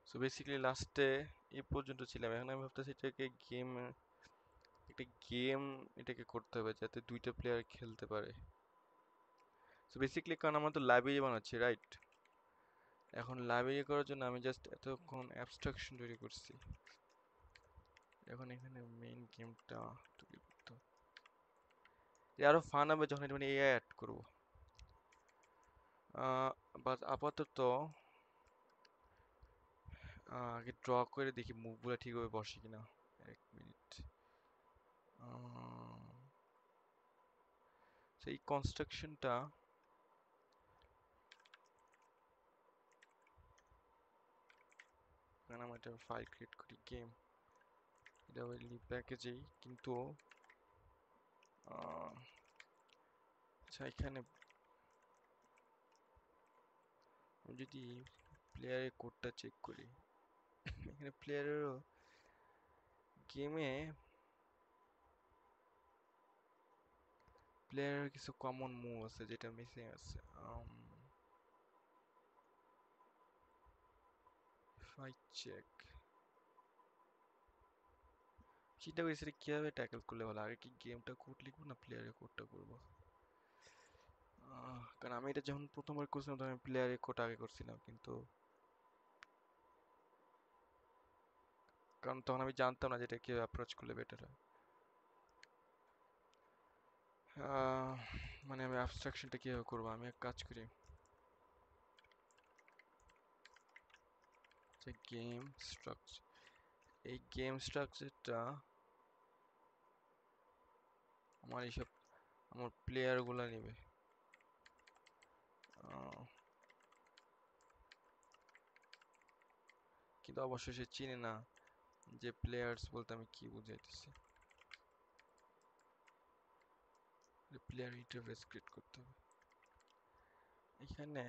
So basically লাস্টে এই পর্যন্ত ছিলাম। এখন আমি ভাবতেছি এটাকে একটা গেম এটাকে করতে হবে যাতে দুইটা প্লেয়ার খেলতে পারে। সো বেসিক্যালি কারণ আমরা তো লাইব্রেরি বানাচ্ছি, রাইট? এখন লাইব্রেরি করার জন্য আমি জাস্ট এতক্ষণ অ্যাবস্ট্রাকশন তৈরি করছি। এখন এখানে মেইন গেমটা তৈরি করতে হবে। আরো ফান হবে যখন এটা মানে এআই অ্যাড করবো। বাট আপাতত আগে ড্র করে দেখি মুভগুলো ঠিকভাবে বসে কিনা। এক মিনিট। সেই কনস্ট্রাকশনটা কারণ আমি একটা ফাইল ক্রিয়েট করি গেম, এটা ওই লিভ প্যাকেজেই, কিন্তু আচ্ছা এখানে আমি যদি প্লেয়ারের কোডটা চেক করি, এখানে প্লেয়ারেরও গেমে প্লেয়ারের কিছু কমন মুভ আছে যেটা মিসিং আছে। ফাইট চেক চিন্তা করি সেটা কিভাবে ট্যাকেল করলে ভালো। আগে কি গেমটা কোড লিখবো না প্লেয়ারের কোডটা করবো? কারণ আমি এটা যখন প্রথমবার করছিলাম তখন আমি প্লেয়ারের কোড আগে করছিলাম, কিন্তু কারণ তখন আমি জানতাম না যে এটা কিভাবে অ্যাপ্রোচ করলে বেটার হয়। মানে আমি অ্যাবস্ট্রাকশনটা কিভাবে করবো, আমি এক কাজ করি, যে গেম স্ট্রাকচার, এই গেম স্ট্রাকচারটা আমার এইসব আমার প্লেয়ার গুলা নেবে। কিন্তু অবশ্যই সে চিনে না যে প্লেয়ার্স বলতে আমি কি বুঝাইতেছি। প্লেয়ার ইন্টারফেস ক্রিয়েট করতে হবে। এখানে না,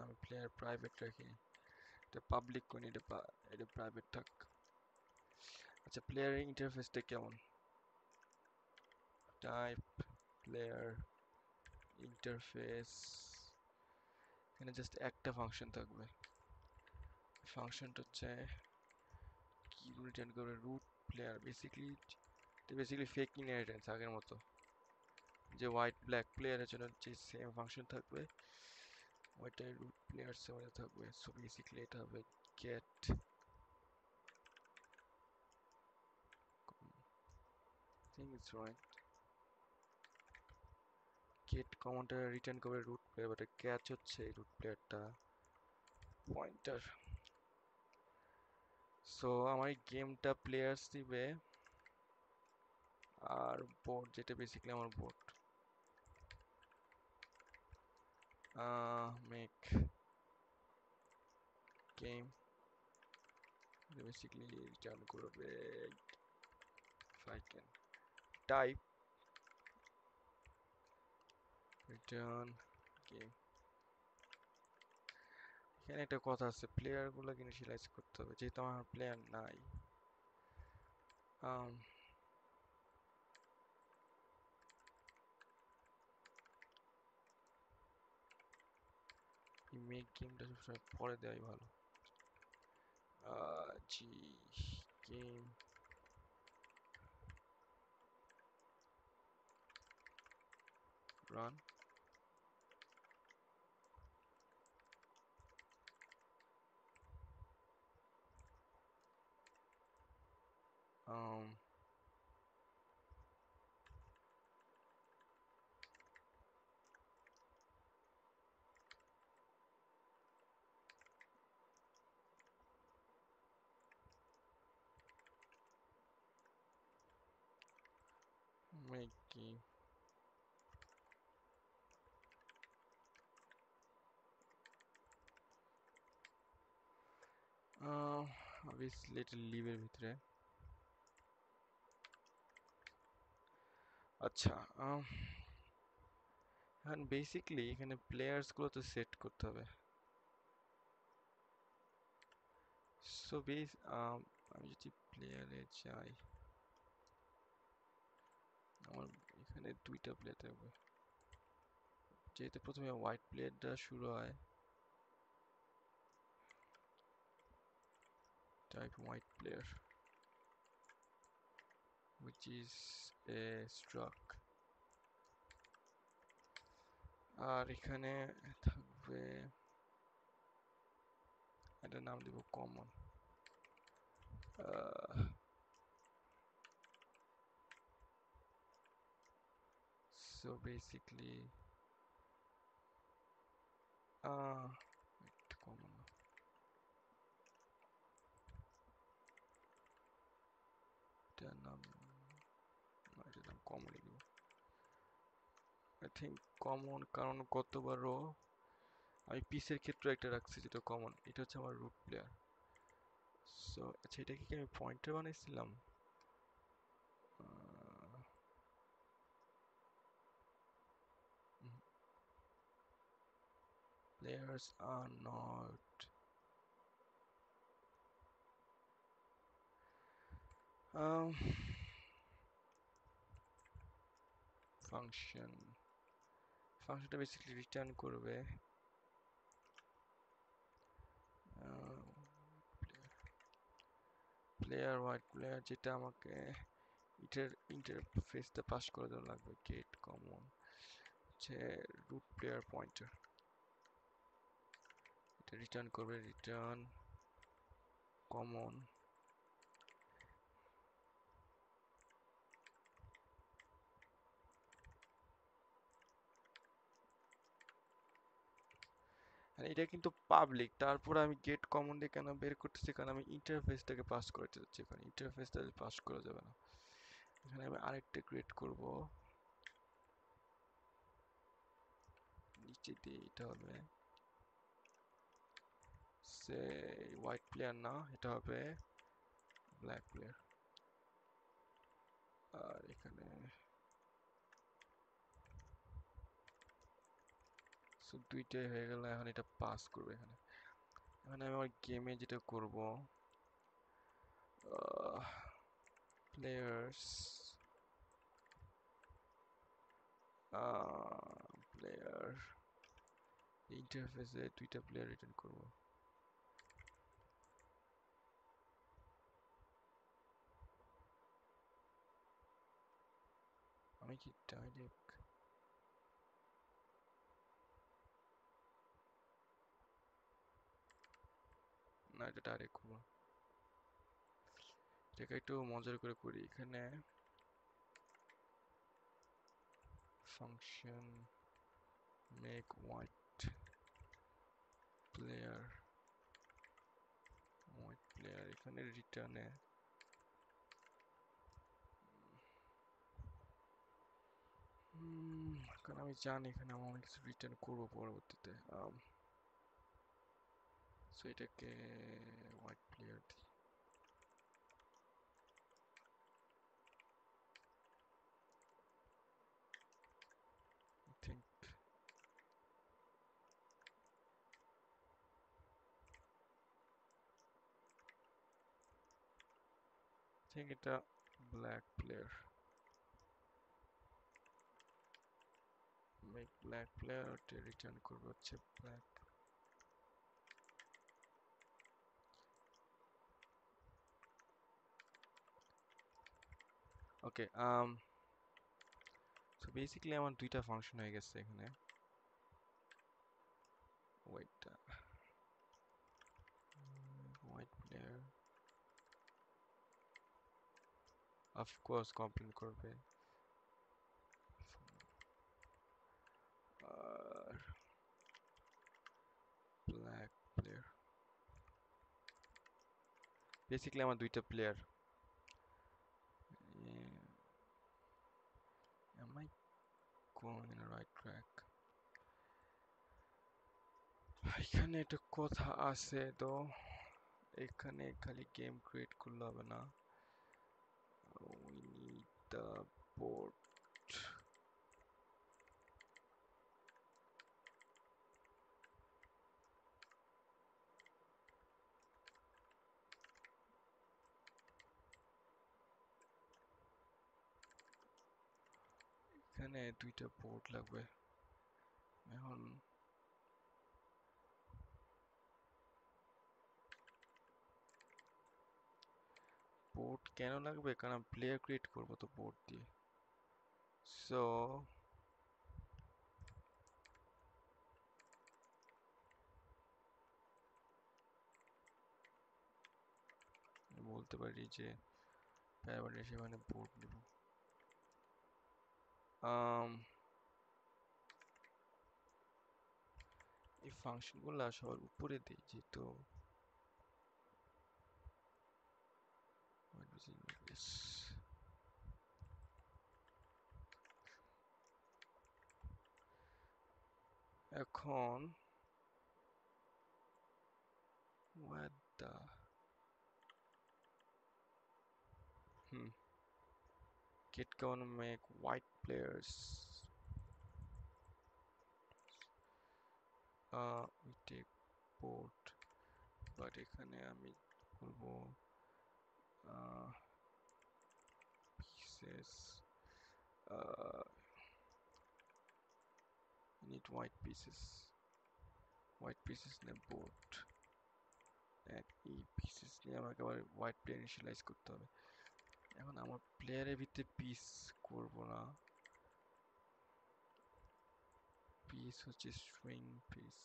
আমি প্লেয়ার প্রাইভেট রাখিনি, এটা পাবলিক করি, এটা প্রাইভেট থাক। আচ্ছা প্লেয়ার ইন্টারফেসটা কেমন? টাইপ প্লেয়ার ইন্টারফেস, এখানে জাস্ট একটা ফাংশন থাকবে। ফাংশনটা হচ্ছে কি রিটার্ন করবে, root player. Basically fake inheritance আগের মতো, যে হোয়াইট ব্ল্যাক প্লেয়ারের জন্য যে সেম ফাংশন থাকবে ওইটাই রুট প্লেয়ার্স এর মধ্যে থাকবে। সো বেসিক্যালি এটা হবে get, thing is right, get কমান্ডটা রিটার্ন করবে রুট প্লেয়ার, বাট ক্যাচ হচ্ছে এই রুট প্লেয়ারটা পয়েন্টার। সো আমার এই গেমটা প্লেয়ার্স দিবে আর বোর্ড, যেটা বেসিক্যালি আমার board. Make game basically return করবে ফাইকেন টাইপ রিটার্ন গেম। এখানে একটা কথা আছে, প্লেয়ার গুলোকে ইনিশিয়ালাইজ করতে হবে, যেহেতু আমার প্লেয়ার নাই। মেক গেমটা সবসময় পরে দেওয়াই ভালো। জি game run, make game. Obviously এটা লিভের ভিতরে। আচ্ছা এখন বেসিক্যালি এখানে প্লেয়ার্স গুলো তো সেট করতে হবে। সো আমি যদি প্লেয়ারে যাই, আমার এখানে দুইটা প্লেয়ার থাকবে। যেহেতু প্রথমে হোয়াইট প্লেয়ার দ্বারা শুরু হয়, type white player which is a struck, আর এখানে থাকবে এটার নাম দিব কমন। So basically কমন এটার নাম কমনই দিব। আই থিঙ্ক কমন, কারণ গতবারও আমি পিসের ক্ষেত্রে একটা রাখছি যেটা কমন, এটা হচ্ছে আমার রুট প্লেয়ার। সো আচ্ছা, এটাকে কি আমি পয়েন্টার বানাইছিলাম? Players are not ফাংশনটা বেসিক্যালি রিটার্ন করবে প্লেয়ার হোয়াইট প্লেয়ার, যেটা আমাকে ইন্টারফেসটা পাস করে দেওয়া লাগবে। গেট কমন হচ্ছে রুট প্লেয়ার পয়েন্টার, এটা রিটার্ন করবে রিটার্ন কমন। আর এটা কিন্তু পাবলিক, তারপর আমি গেট কমন দিয়ে কেন বের করতেছি, কারণ আমি ইন্টারফেসটাকে পাস করতে যাচ্ছি, কারণ ইন্টারফেসটা পাস করা যাবে না। এখানে আমি আরেকটা ক্রিয়েট করব, নিচে দিয়ে এটা হবে সে হোয়াইট প্লেয়ার না, এটা হবে ব্ল্যাক প্লেয়ার। আর এখানে দুইটাই হয়ে গেল, এখন এটা পাস করবে। এখানে এখানে আমি আমার গেমে যেটা করব, প্লেয়ার্স প্লেয়ার ইন্টারফেসে দুইটা প্লেয়ার রিটার্ন করব। আমি কি ডাইরেক্ট না, এটা ডাইরেক্ট করবো, এটাকে একটু মজার করে করি। এখানে ফাংশন মেক হোয়াইট প্লেয়ার এখানে রিটার্নে কারণ আমি জানি এখানে আমি অনেক কিছু রিটার্ন করবো পরবর্তীতে। সো এটাকে হোয়াইট প্লেয়ার দিই। ঠিক এটা black player, make black player return করবে হচ্ছে ব্ল্যাক। ওকে, সো বেসিক্যালি আমার দুইটা ফাংশন হয়ে গেছে এখানে। Wait, white player of course complain করবে, আর ব্ল্যাক প্লেয়ার বেসিক্যালি আমার দুইটা প্লেয়ার। Am I going in the right track? এখানে একটা কথা আছে তো, এখানে খালি গেম ক্রিয়েট করলে হবে না, we need the board। এখানে দুইটা বোর্ড লাগবে, এখন বোর্ড কেন লাগবে? কারণ প্লেয়ার ক্রিয়েট করবো তো বোর্ড দিয়ে। সো বলতে পারি যে প্যারামিটার সেখানে বোর্ড নিব। এই ফাংশনগুলো সবার উপরে দিই যেহেতু এখন what the kid gonna make white players we take board but এখানে আমি বলবো pieces need white pieces নিয়ে board and এই pieces নিয়ে আমাকে আবার white player initialize করতে হবে। এখন আমার প্লেয়ারের ভিতরে পিস করব না, পিস হচ্ছে স্ট্রিং পিস,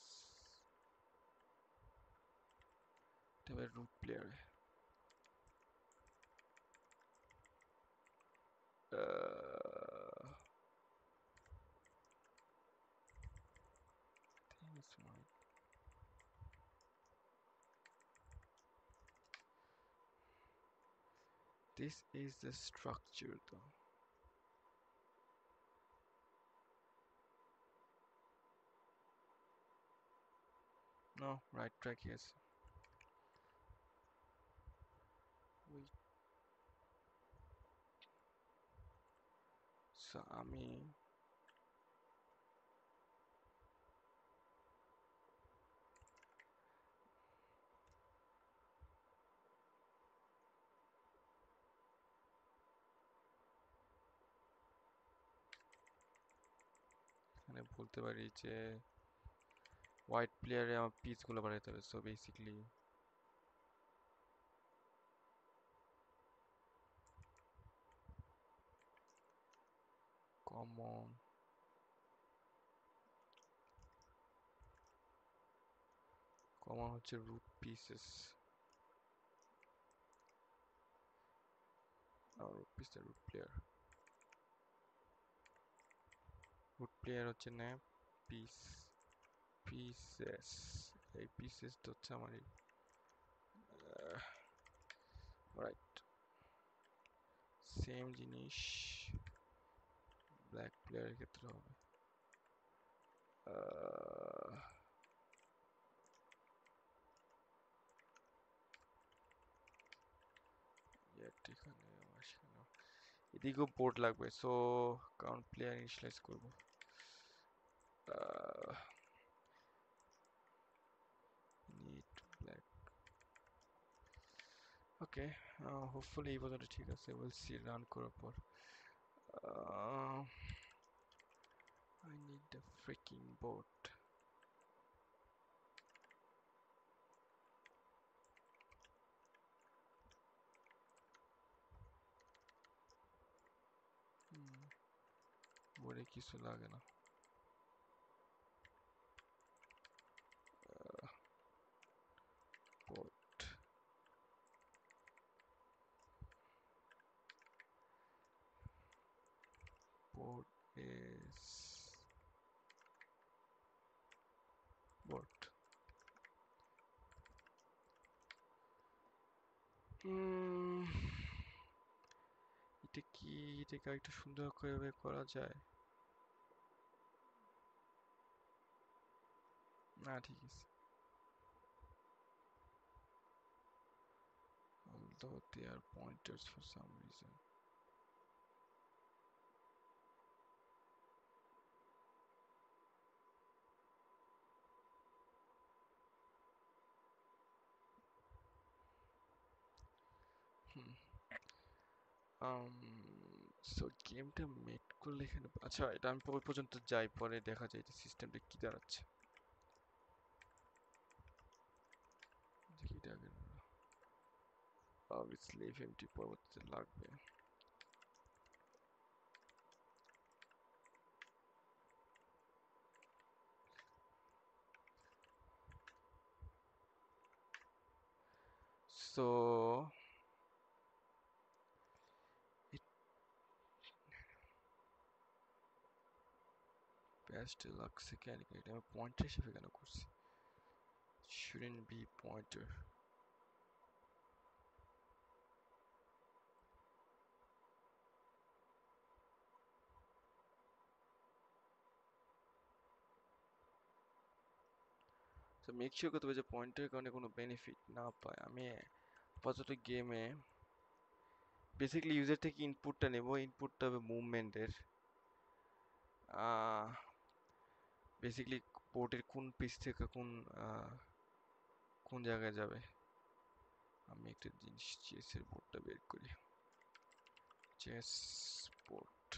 তবে root প্লেয়ারে this is the structure though. No, right track, yes. Wait. So আমি এখানে বলতে পারি যে হোয়াইট প্লেয়ারে আমার পিসগুলো বাড়াইতে হবে। সো বেসিক্যালি কমন হচ্ছে root pieces, root piece root player হচ্ছে না পিস পিসেস, এই পিসেস তো হচ্ছে আমার রাইট। সেম জিনিস ব্ল্যাক প্লেয়ারের ক্ষেত্রে হবে। এখানে এদিকেও বোর্ড লাগবে, সো কারণ প্লেয়ার ইনিশিয়ালাইজ করব। Need black. ওকে, হোপফুলি এই পর্যন্ত ঠিক আছে। উইল সি রান করার পর। I need the freaking boat. বোর্ডে কিছু লাগে না। boat boat is boat. এটা কি, এটাকে একটু সুন্দর করে করা যায়? না ঠিক আছে, although they are pointers for some reason. So গেমটা মেক করলে এখানে আচ্ছা এটা আমি ওই পর্যন্ত যাই, পরে দেখা যায় যে সিস্টেমটা কি দাঁড়াচ্ছে। দেখি এটা আগে অবভিয়াসলি এফএমটি পরবর্তীতে লাগবে। সো বেস্ট লাগছে কেন, এটা আমি পয়েন্টার হিসেবে কেন করছি, shouldn't be pointer. তো মেক শিওর করতে হবে যে পয়েন্টের কারণে কোনো বেনিফিট না পায়। আমি আপাতত গেমে বেসিক্যালি ইউজার থেকে ইনপুটটা নেব, ইনপুটটা হবে মুভমেন্টের, বেসিক্যালি পোর্টের কোন পিস থেকে কোন জায়গায় যাবে। আমি একটা জিনিস চেসের বোর্ডটা বের করি, chess board.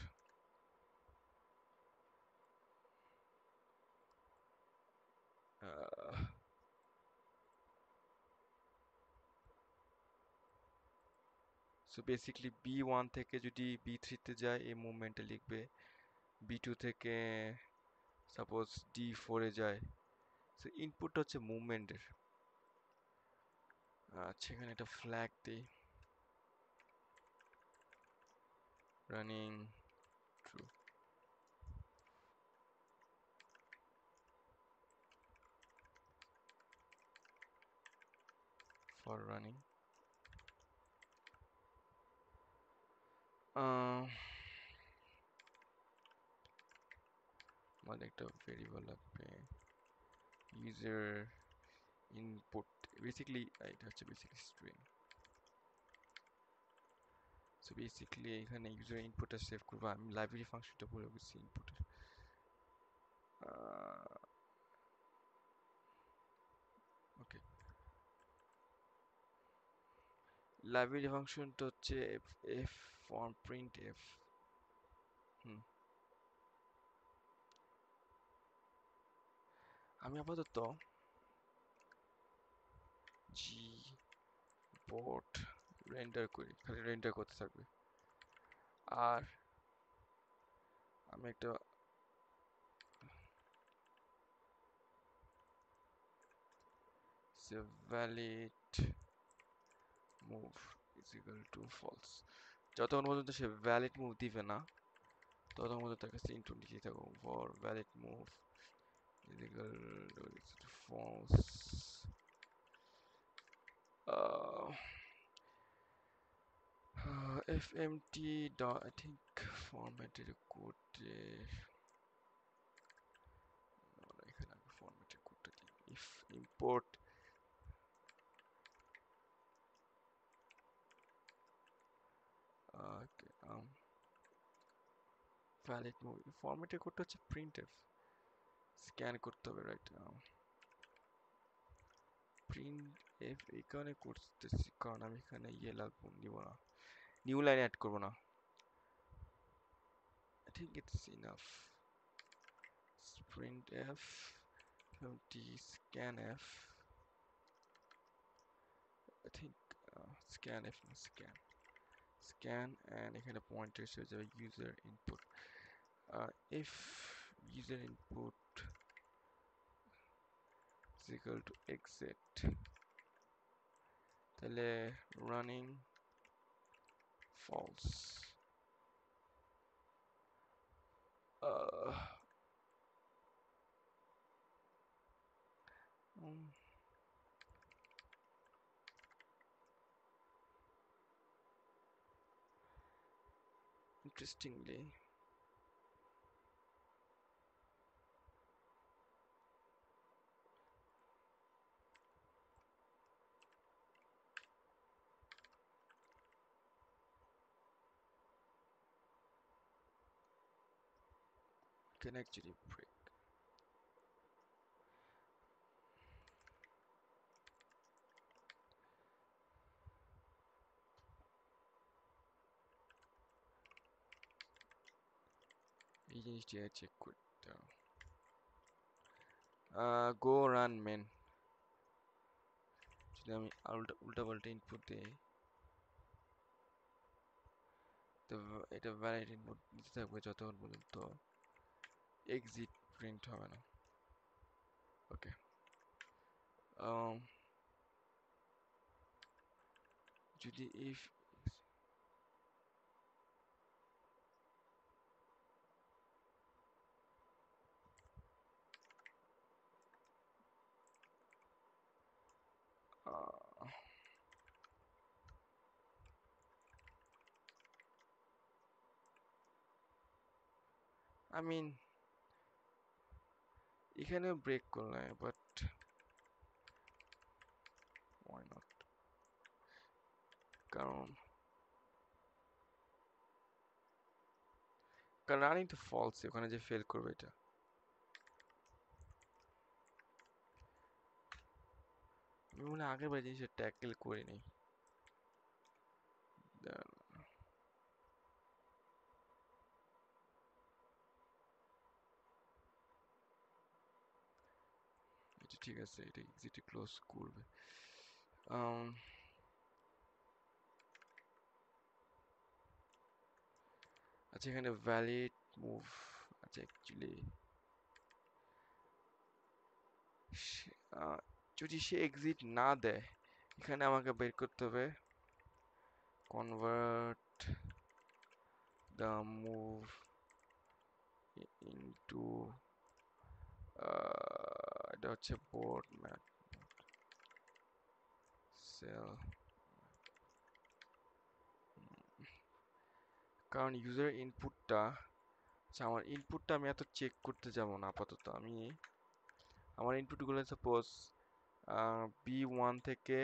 So basically B1 থেকে যদি B3 তে যায় এই মুভমেন্টটা লিখবে, B2 থেকে সাপোজ D4-এ যায়। সো ইনপুটটা হচ্ছে মুভমেন্টের। আচ্ছা এখানে একটা ফ্ল্যাগ দিই, রানিং ট্রু ফর রানিং। আমাদের একটা ভেরিয়েবল লাগবে ইউজার ইনপুট, বেসিক্যালি এটা হচ্ছে বেসিক্যালি স্ট্রিং। সো বেসিক্যালি এখানে ইউজার ইনপুটটা সেভ করবো, আমি লাইব্রেরি ফাংশনটা বলে গেছি ইনপুটের। ওকে, লাইব্রেরি ফাংশনটা হচ্ছে এফ ফর্ম প্রিন্ট এফ। আমি আপাতত জি বোর্ড রেন্ডার করি, খালি রেন্ডার করতে থাকবে। আর আমি একটা valid move is equal to false, যতক্ষণ পর্যন্ত সে ভ্যালিড মুভ দিবে না ততক্ষণ পর্যন্ত তার কাছে ইনপুট লিখে থাকো for valid move is equal to false. fmt dot I think formatted code এখানে আগে formatted কোডটা দিই, if import valid move, formatted কোডটা হচ্ছে printf, স্ক্যান করতে হবে রাইট। প্রিন্ট এফ এই কারণে করতেছি কারণ আমি এখানে ইয়ে লাগবো নিব না, নিউ লাইন অ্যাড করবো না। I think it's enough. printf empty scanf, I think scanf না scan and এখানে পয়েন্টার হয়ে যাবে user input. If user input is equal to exit, তাহলে running false. Interestingly, can actually break. এই জিনিসটি check করতে হবে। গো রান মেন, যদি আমি উল্টা পাল্টা ইনপুট দিই তো এটা ভ্যালিড ইনপুট দিতে থাকবে যতক্ষণ পর্যন্ত এক্সিট প্রিন্ট হবে না। ওকে, যদি ইফ আই মিন এখানেও ব্রেক করলে, বাট ওয়াই নট, কারণ রানিং তো ফলস, ওখানে যে ফেল করবে এটা। আমি মনে হয় আগের বার জিনিসটা ট্যাকেল করিনি। এটা ঠিক আছে, এটা এক্সিটে ক্লোজ করবে। আচ্ছা, এখানে ভ্যালিড মুভ। আচ্ছা, অ্যাকচুয়ালি যদি সে এক্সিট না দেয়, এখানে আমাকে বের করতে হবে কনভার্ট দ্য মুভ ইনটু, এটা হচ্ছে বোর্ড ম্যাপ সেল, কারণ ইউজার ইনপুটটা, আচ্ছা আমার ইনপুটটা আমি এত চেক করতে যাব না আপাতত। আমি আমার ইনপুটগুলো সাপোজ B1 থেকে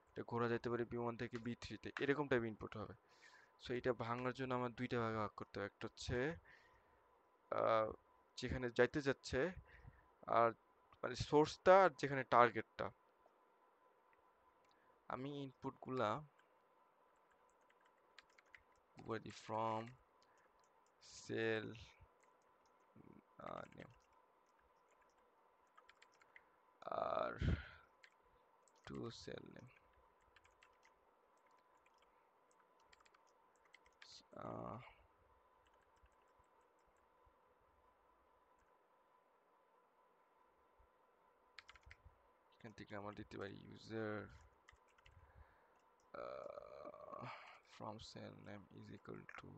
এটা ঘোরা যেতে পারে B1 থেকে B3-তে, এরকম টাইপ ইনপুট হবে। সো এটা ভাঙার জন্য আমার দুইটা ভাগে ভাগ করতে হবে, একটা হচ্ছে যেখানে যাইতে যাচ্ছে আর মানে সোর্সটা, আর যেখানে টার্গেটটা। আমি ইনপুটগুলা ফ্রম সেল নেম আর টু সেল নেম, এখান থেকে আমরা দিতে পারি user from cell name is equal to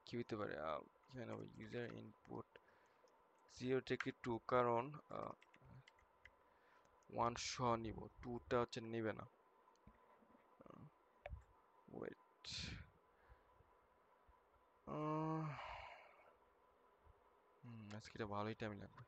কি হতে পারে, এখানে হবে ইউজার ইনপুট 0 থেকে 2, কারণ 1 সহ নিব, 2টা হচ্ছে নেবে না। ওয়েট, আজকে এটা ভালোই টাইম লাগবে।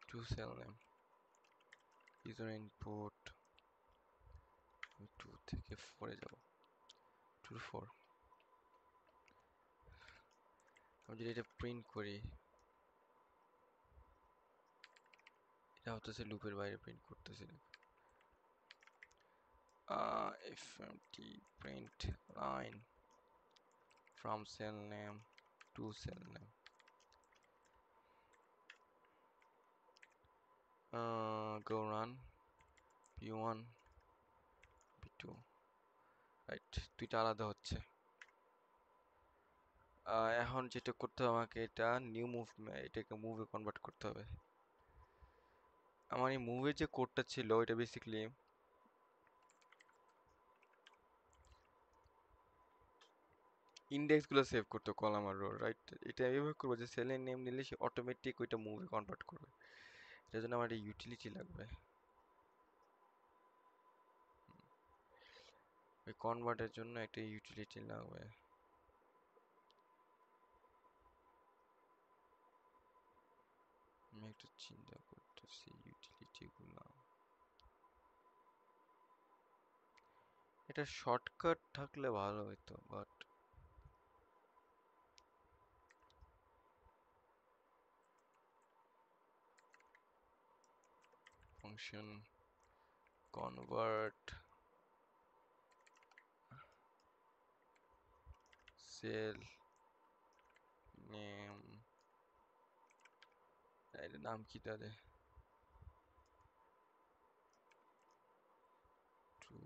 To cell name user input 2 থেকে 4 এ যাব, 2 to 4। আমি যদি এটা প্রিন্ট করি, এটা হতেছে লুপের বাইরে প্রিন্ট করতেছে। fmt print line from cell name to cell name, go run p1 p2, right, দুইটা আলাদা হচ্ছে। এখন যেটা করতে হবে আমাকে, এটা নিউ মুভ, এটাকে মুভে কনভার্ট করতে হবে। আমার এই মুভের যে কোডটা ছিল এটা বেসিক্যালি ইন্ডেক্সগুলো সেভ করতে, কলাম আর রো, রাইট। এটা এভাবে করবো যে সেলের নেম নিলে সে অটোমেটিক ওইটা মুভে কনভার্ট করবে। এটার জন্য আমার একটা ইউটিলিটি লাগবে, ওই কনভার্টের জন্য একটা ইউটিলিটি লাগবে। আমি একটু চিন্তা করতেছি ইউটিলিটি গুলো। এটা শর্টকাট থাকলে ভালো হতো, but function convert cell name, এর নাম কি তাদের, টু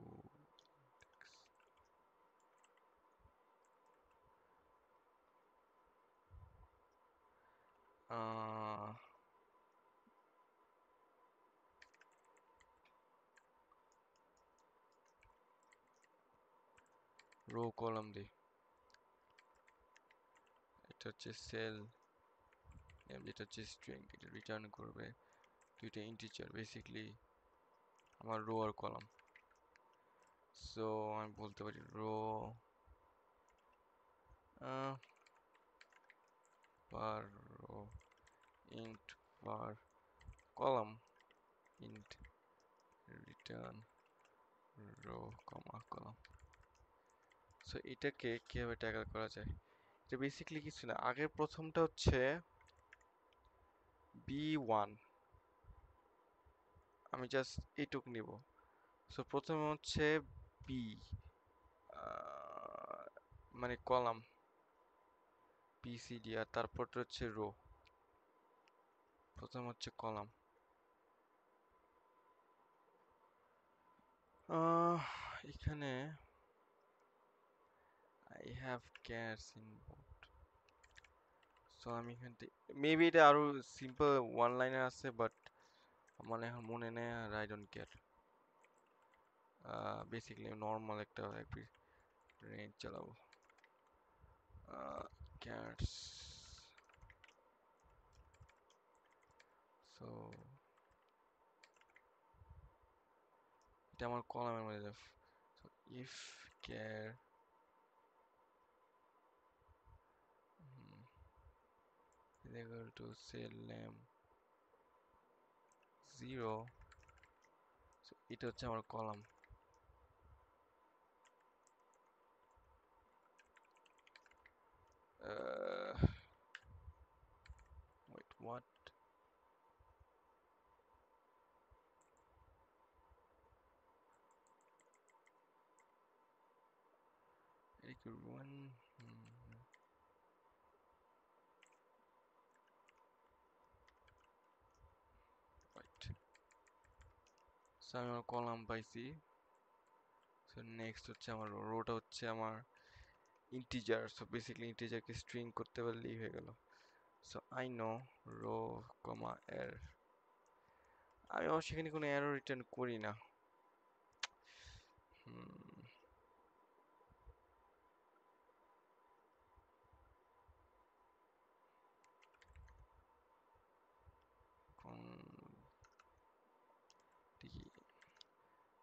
রো কলাম দিই। এটা হচ্ছে সেল নেম, যেটা হচ্ছে স্ট্রিং, এটা রিটার্ন করবে দুইটা ইন্টিজার, বেসিক্যালি আমার রো আর কলাম। সো আমি বলতে পারি row var row int var column int return row comma column. So এটাকে কিভাবে ট্যাকল করা যায়, এটা বেসিক্যালি কিছু না, আগের প্রথমটা হচ্ছে b1, আমি জাস্ট এইটুক নিব। সো প্রথমে হচ্ছে বি, মানে কলাম পিসিডি, আর তারপরটা হচ্ছে রো, প্রথম হচ্ছে কলাম। এখানে I have cats involved, so আমি এখান থেকে মেবি এটা আরো সিম্পল ওয়ান লাইনার আছে, বাট আমার এখন মনে নেই, আর I don't care. Basically normal একটা রেঞ্জ চালাবো, ক্যাটস। সো এটা আমার কলামের মধ্যে, so if care is equal to cell name 0, so এটা হচ্ছে আমার column. Wait, what? Equal one. Right. So আমি আমার কলাম পাইছি। সো নেক্সট হচ্ছে আমার রোটা হচ্ছে আমার ইন্টিজার, সো বেসিক্যালি ইন্টিজারকে স্ট্রিং করতে পারলেই হয়ে গেল। সো আই নো রো কমা এর, আমি অবশ্য সেখানে কোনো এরর রিটার্ন করি না।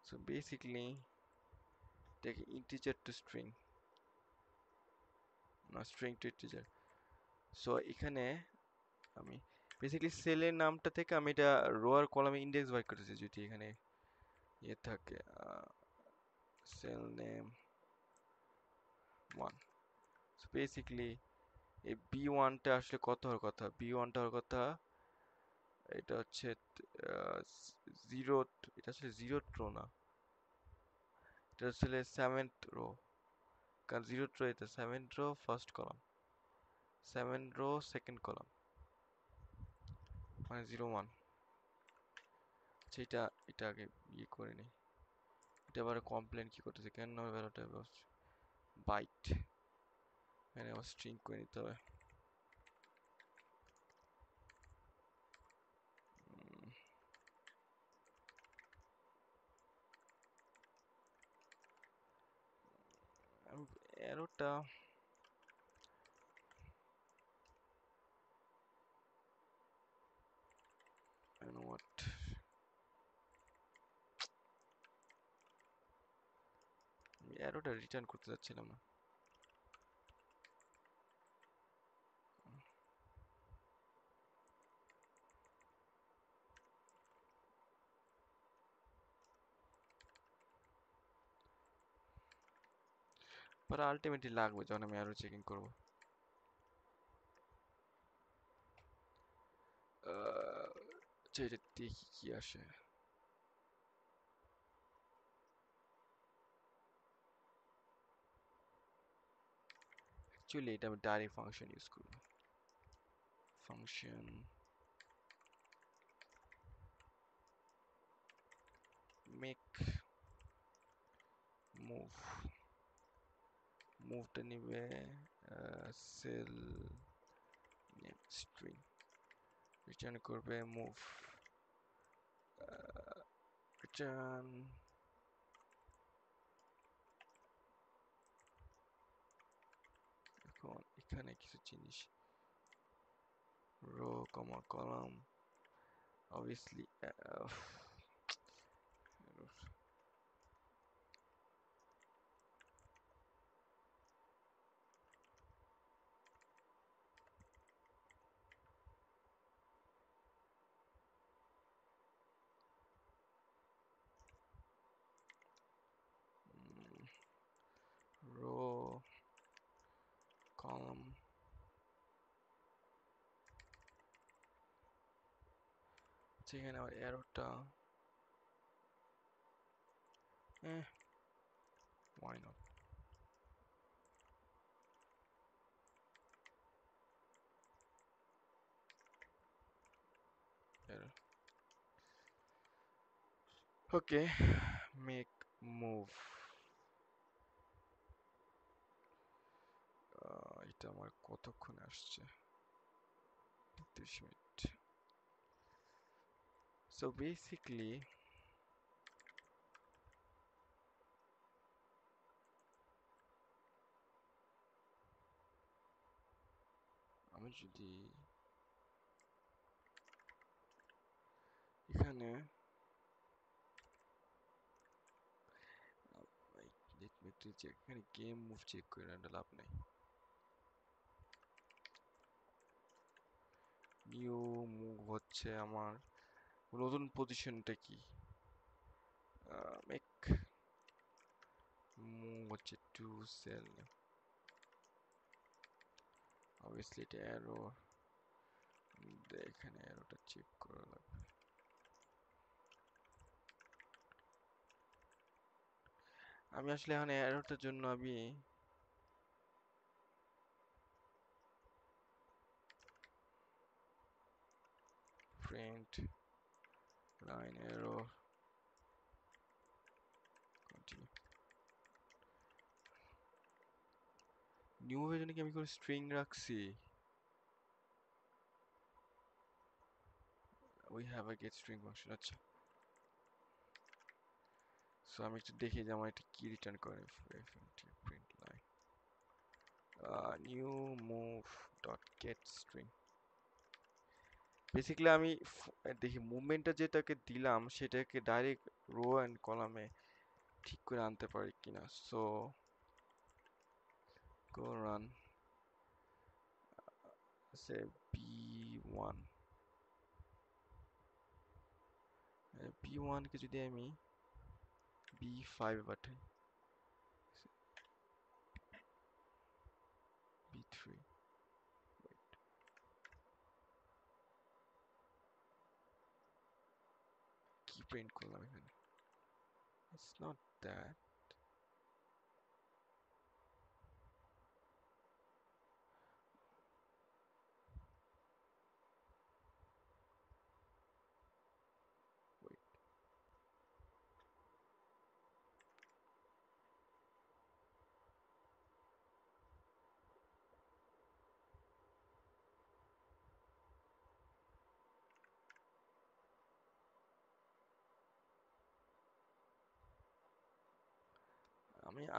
So basically take integer to string, না string to integer। সো এখানে আমি বেসিক্যালি সেলের নামটা থেকে আমি এটা রো আর কলামে ইন্ডেক্স বাই করতেছি, যদি এখানে ইয়ে থাকে সেল নেম 1। সো বেসিক্যালি এই b1টা আসলে কত হওয়ার কথা, b1টা হওয়ার কথা এটা হচ্ছে জিরো, এটা আসলে জিরো রো না, এটা আসলে সেভেন্থ রো, কারণ জিরো রো এটা seventh rho first column, seventh rho second column, মানে 01। সেটা এটা আগে ইয়ে করে নিই, এটা আবার কমপ্লেন কি করতেছে, কেন ভ্যালুটা বাইট, এখানে আবার স্ট্রিং করে নিতে হবে। এরোটা what, এরোটা রিটার্ন করতে যাচ্ছিলাম না। বাট আলটিমেটলি লাগবে যখন আমি অ্যারো চেকিং করবো। আচ্ছা এটা দেখি কি আসে। অ্যাকচুয়ালি এটা আমি ডাইরেক্ট ফাংশন ইউজ করবো। ফাংশন মেক মুভ, মুভটা নিবে সেল নেম স্ট্রিং, রিটার্ন করবে মুভ, রিটার্ন এখন এখানে কিছু জিনিস rho comma column obviously rho column যেখানে আমার অ্যারোটা why not error. Okay, make move, এটা আমার কতক্ষণে আসছে, 30 মিনিট। So basically আমি যদি এখানে এখানে গেম মুভ চেক করে লাভ নাই। নিউ মুভ হচ্ছে আমার নতুন পজিশনটা কি, মেক মুভ হচ্ছে টু সেল, obviously এটা অ্যারো, এখানে অ্যারোটা চেক করা লাগবে। আমি আসলে এখন অ্যারোটার জন্য আমি print line arrow continue new এর জন্য কি আমি কোনো স্ট্রিং রাখছি? we have a get string function, আচ্ছা সো আমি একটু দেখি যে আমার এটা কি রিটার্ন করে, print line new move dot get string। Basically আমি দেখি মুভমেন্টটা যেটাকে দিলাম সেটাকে ডাইরেক্ট রো এন্ড কলামে ঠিক করে আনতে পারি কিনা। So go run say b1, b1 কে যদি আমি b5 পাঠাই, b3, কি প্রিন্ট করলাম এখানে? It's not that. Wait.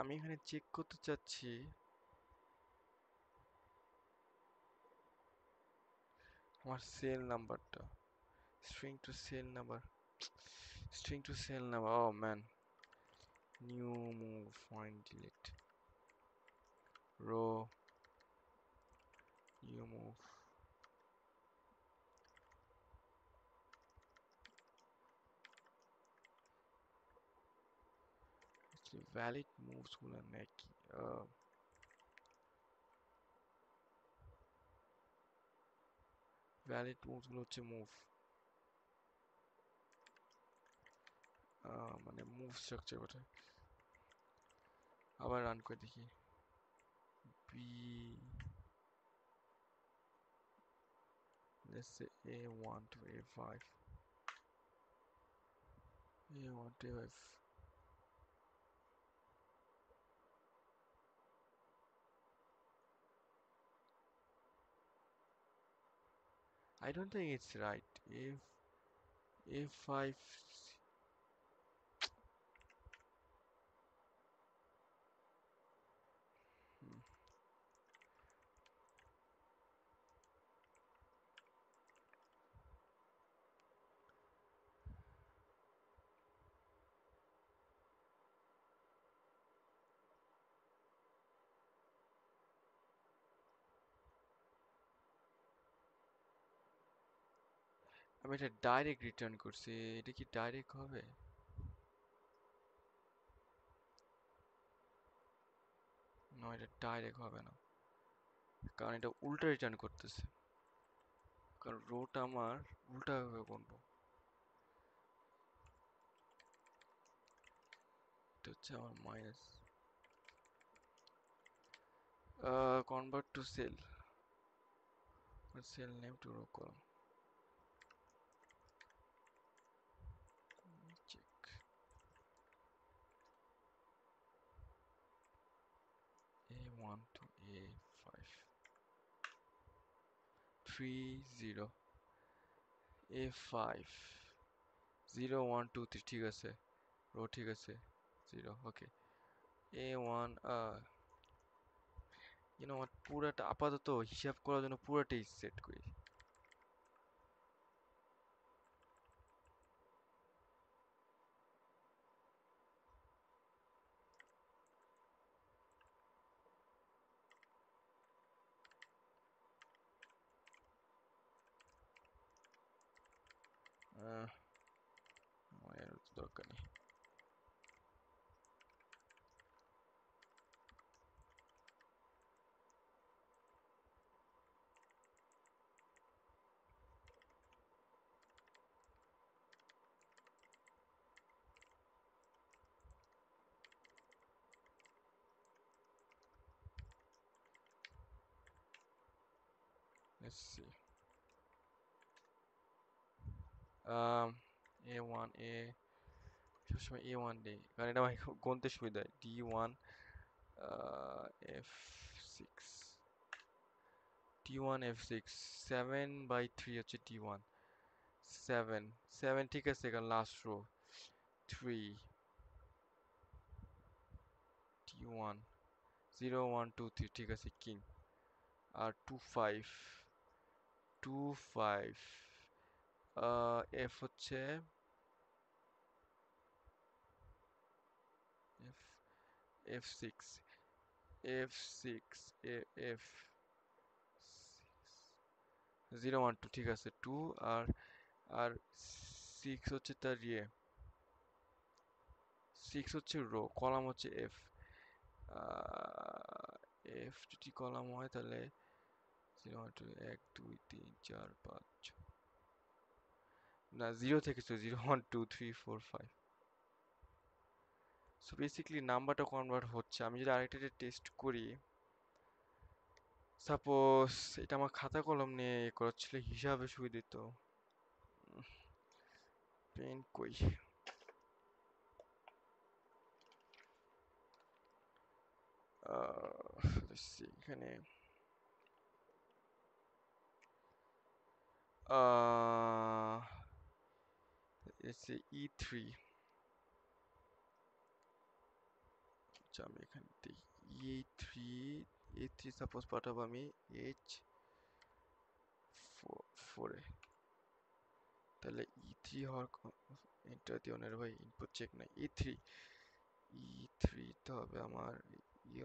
আমি এখানে চেক করতে চাচ্ছি আমার সেল নাম্বারটা, string to cell number, string to cell number, oh man, new move find delete row new move actually valid moves গুলো নাকি ভ্যালিড মুভস গুলো হচ্ছে মুভ, মানে মুভ স্ট্রাকচার ওঠে। আবার রান করে দেখি। B, let's say a1 to a5, a1 to a5. I don't think it's right. If a5, hmm, আমি এটা ডাইরেক্ট রিটার্ন করছি, এটা কি ডাইরেক্ট হবে? না, এটা ডাইরেক্ট হবে না, কারণ এটা উল্টা রিটার্ন করতেছে, কারণ রোটা আমার উল্টা ভাবে গুনবো। এটা হচ্ছে আমার minus, convert to cell, cell name to row column, check a1 to a5, 3 0 a5 0 1 2 3, ঠিক আছে, রো ঠিক আছে, 0, ওকে। a1, পুরাটা আপাতত হিসাব করার জন্য পুরাটাই সেট করি। আমার এর দরকার নেই। Let's see. A1 A, সবসময় A1 দেই কারণ এটা আমার গুনতে সুবিধা হয়। D1 F6, D1 F6, 7/3 হচ্ছে D1, 7 7 ঠিক আছে, কারণ লাস্ট রো 3 D1 0 1 2 3, ঠিক আছে, কিং। আর 2 5 2 5 F হচ্ছে F F6 F6 F 0 1 2, ঠিক আছে, 2 আর আর 6 হচ্ছে তার 6 হচ্ছে রো, কলাম হচ্ছে এফ। এফ যদি কলাম হয় তাহলে 0 1 2 1 2 3 4 5, না 0 থেকে 0 1 2 3 4 5। সো বেসিক্যালি নাম্বারটা কনভার্ট হচ্ছে। আমি যদি আরেকটা টেস্ট করি, সাপোজ এটা আমার খাতা কলম নিয়ে করাচ্ছিল, হিসাবে সুবিধা দিত। পেন কই, এখানে E3, আচ্ছা আমি এখানে দিই E3, E3 সাপোজ পাঠাবো আমি H4 এ, তাহলে E3 হওয়ার এন্টার দিও না রে ভাই, ইনপুট চেক নাই। E3 তো হবে আমার,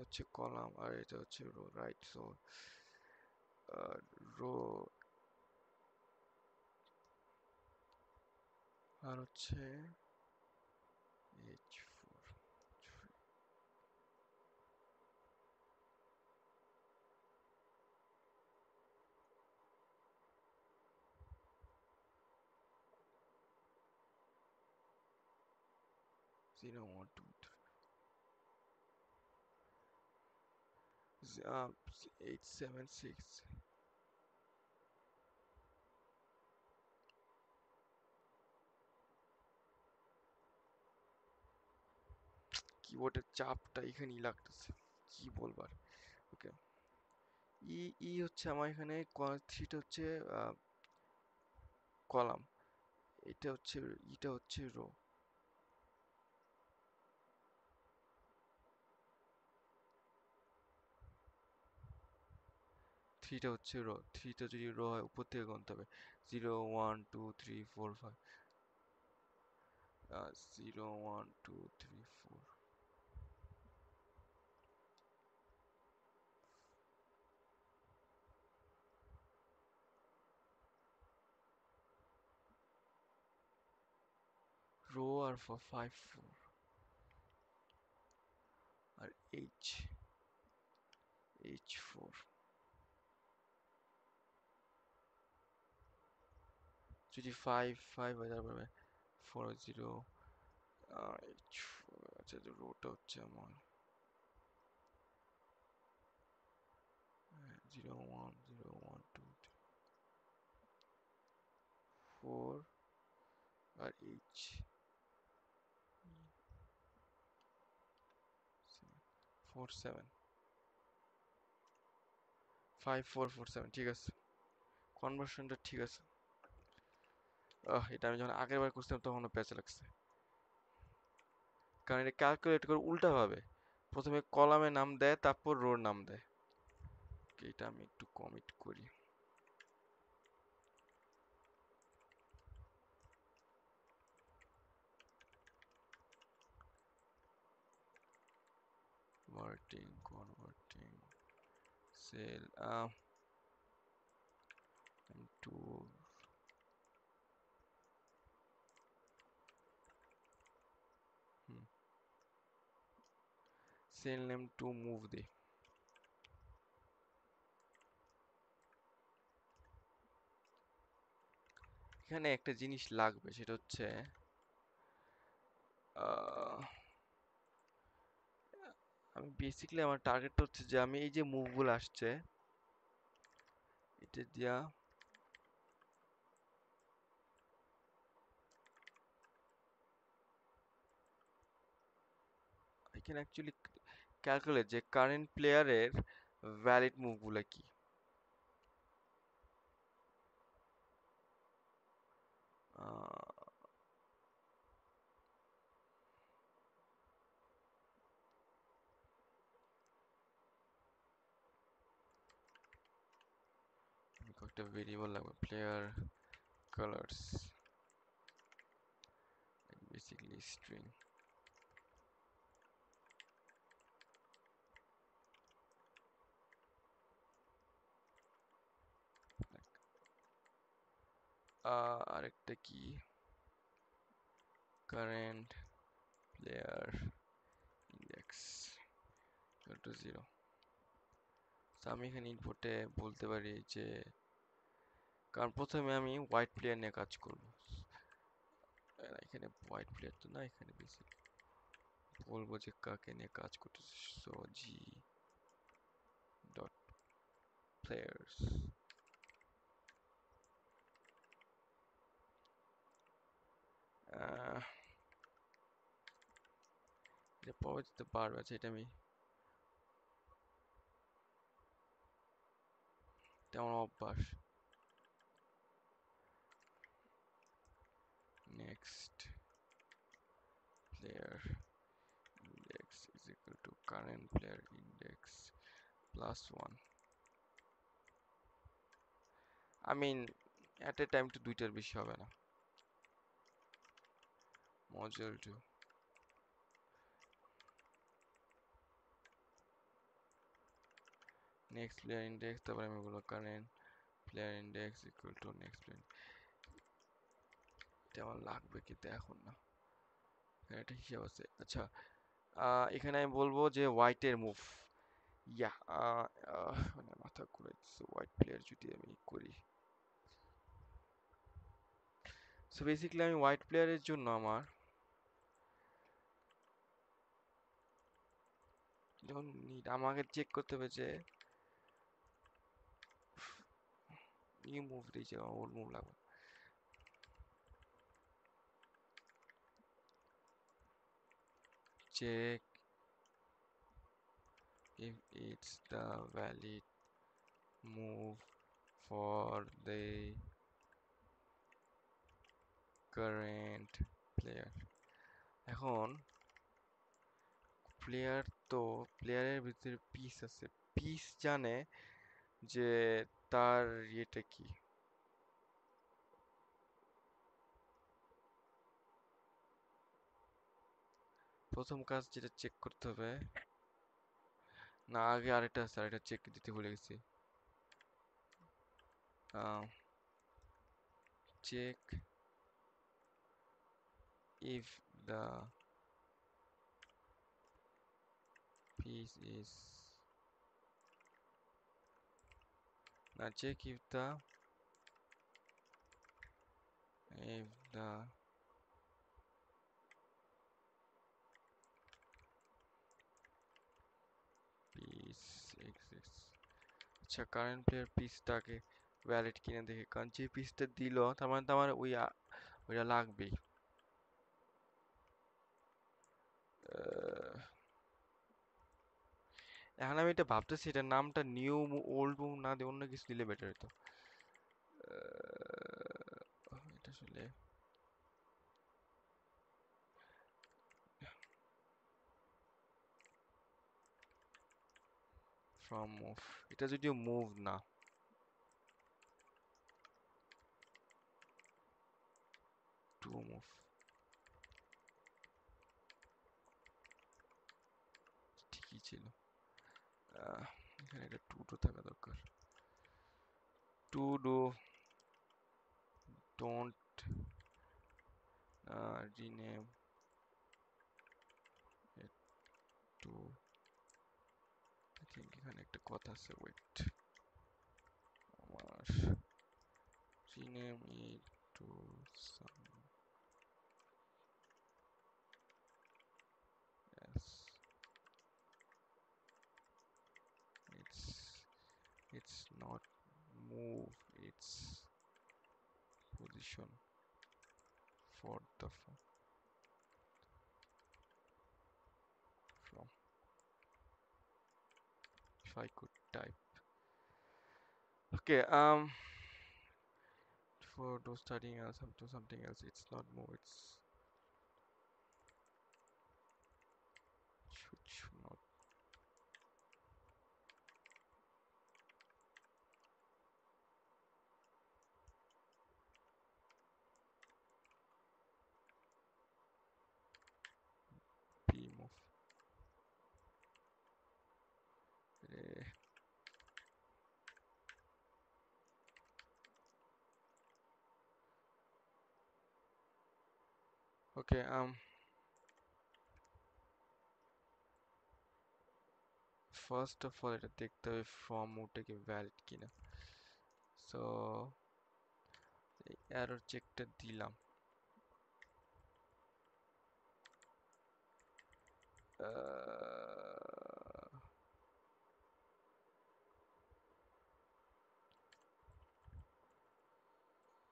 হচ্ছে কলাম আর এটা হচ্ছে রো, রাইট? সো রো আর হচ্ছে H4, 0 1 2 8 7 6 কিবোর্ডের চাপটা এখানেই লাগতেছে, কি বলবার। ওকে, ই ই হচ্ছে আমার এখানে, থ্রিটা হচ্ছে কলাম, এটা হচ্ছে, ইটা হচ্ছে রো। থ্রিটা হচ্ছে রো, থ্রিটা যদি রো হয় উপর থেকে গুনতে হবে। 0 1 2 3 4 5, 0 1 2 3 4, রো আর 5 4 আর H 4, যদি 5 5 হয় তারপরে 4 0 H 4। আচ্ছা, তো রোটা হচ্ছে আমার 0 1 0 1 2 3 4 আর H 4 7 5 4 4 7, ঠিক আছে, কনভার্সনটা ঠিক আছে। এটা আমি যখন আগের বার করছিলাম তখন প্যাচ লাগছে, কারণ এটা ক্যালকুলেট করে উল্টা ভাবে, প্রথমে কলামে নাম দেয় তারপর রোর নাম দেয়। এটা আমি একটু কমিট করি। Converting cell to cell name to move দিই। এখানে একটা জিনিস লাগবে, সেটা হচ্ছে আমি বেসিক্যালি আমার টার্গেটটা হচ্ছে যে আমি এই যে মুভগুলো আসছে এটা দিয়া I can actually calculate যে কারেন্ট প্লেয়ারের ভ্যালিড মুভগুলো কি। কয়েকটা ভেরিয়েবল লাগবে, প্লেয়ার কালার্স, বেসিক্যালি স্ট্রিং, আরেকটা কি, current player index equal to 0। আমি এখানে ইনপুটে বলতে পারি যে, কারণ প্রথমে আমি হোয়াইট প্লেয়ার নিয়ে কাজ করব, এখানে হোয়াইট প্লেয়ার তো না, এখানে বেশি বলবো যে কাকে নিয়ে কাজ করতেছে। সো জি ডট প্লেয়ার্স, এটা পরবর্তীতে বাড়বে। আচ্ছা, এটা আমি, এটা আমার অভ্যাস। Next player index is equal to current player index plus 1. I mean, at a time তো দুইটার বেশি হবে না। module 2 next player index, তারপরে আমি বলবো current player index equal to next player। এটা আমার লাগবে কিন্তু এখন না, এখানে একটা হিসাব আছে। আচ্ছা, এখানে আমি বলবো যে হোয়াইটের মুভ, ইয়া মানে মাথা ঘুরাইতেছে, হোয়াইট প্লেয়ার যদি আমি করি। সো বেসিক্যালি আমি হোয়াইট প্লেয়ারের জন্য আমার যখন need আমাকে চেক করতে হবে যে নিউ মুভ দিয়েছে ওল্ড মুভ লাগবে check if it's the valid move for the current player এখন প্লেয়ারের ভিতরে পিস আছে পিস জানে যে তার ইয়েটা কি প্রথম কাজ যেটা চেক করতে হবে না আগে আরেকটা আছে আরেকটা চেক দিতে ভুলে গেছি check if the piece is now check if the piece exists আচ্ছা কারেন্ট প্লেয়ার পিসটাকে ভ্যালিড কিনা দেখে কারণ যে পিসটা দিল তার মানে তো আমার ওইটা লাগবেই এখন আমি এটা ভাবতেছি এটার নামটা নিউ ওল্ড মুভ না দিয়ে অন্য কিছু দিলে বেটার হতো এটা আসলে ফ্রম মুভ এটা যদিও মুভ না টু মুভ ঠিকই ছিল এখানে একটা টু থাকা দরকার to do don't rename it to I think এখানে একটা কথা আছে ওয়েট আমার rename it to some else it's not move it's position for the from if I could type okay for do studying else to something else it's not move it's should not be move okay first of all এটা দেখতে হবে form মোডটাকে valid কিনা so এই error চেকটা দিলাম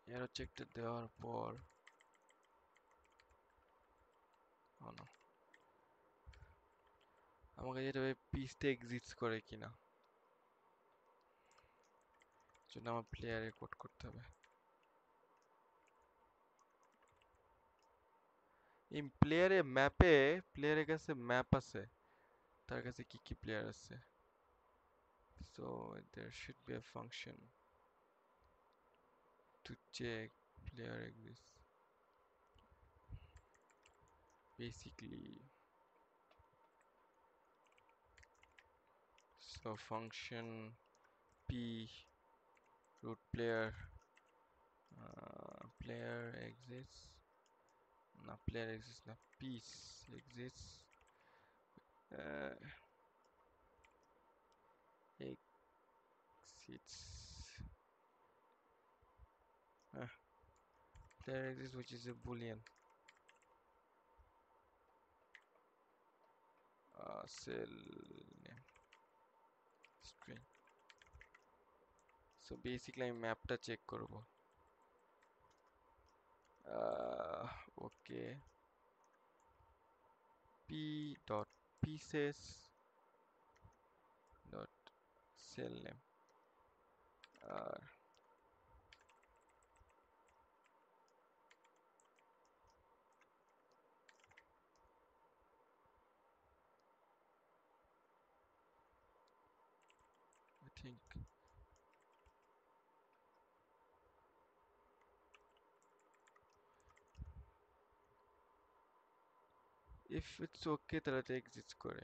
error চেকটা দেওয়ার পর আমাকে যেটা পিসটা এক্সিস্ট করে কিনা জন্য আমার প্লেয়ারে কোড করতে হবে এই প্লেয়ারের কাছে ম্যাপ আছে তার কাছে কি কি প্লেয়ার আছে so there should be a function to check player exists basically so function p root player exists na piece exists uh, exists player exists which is a boolean cell name string. So basically আমি ম্যাপটা check করব। ওকে, p dot pieces dot cell name R I think if it's okay তাহলে তো exist করে।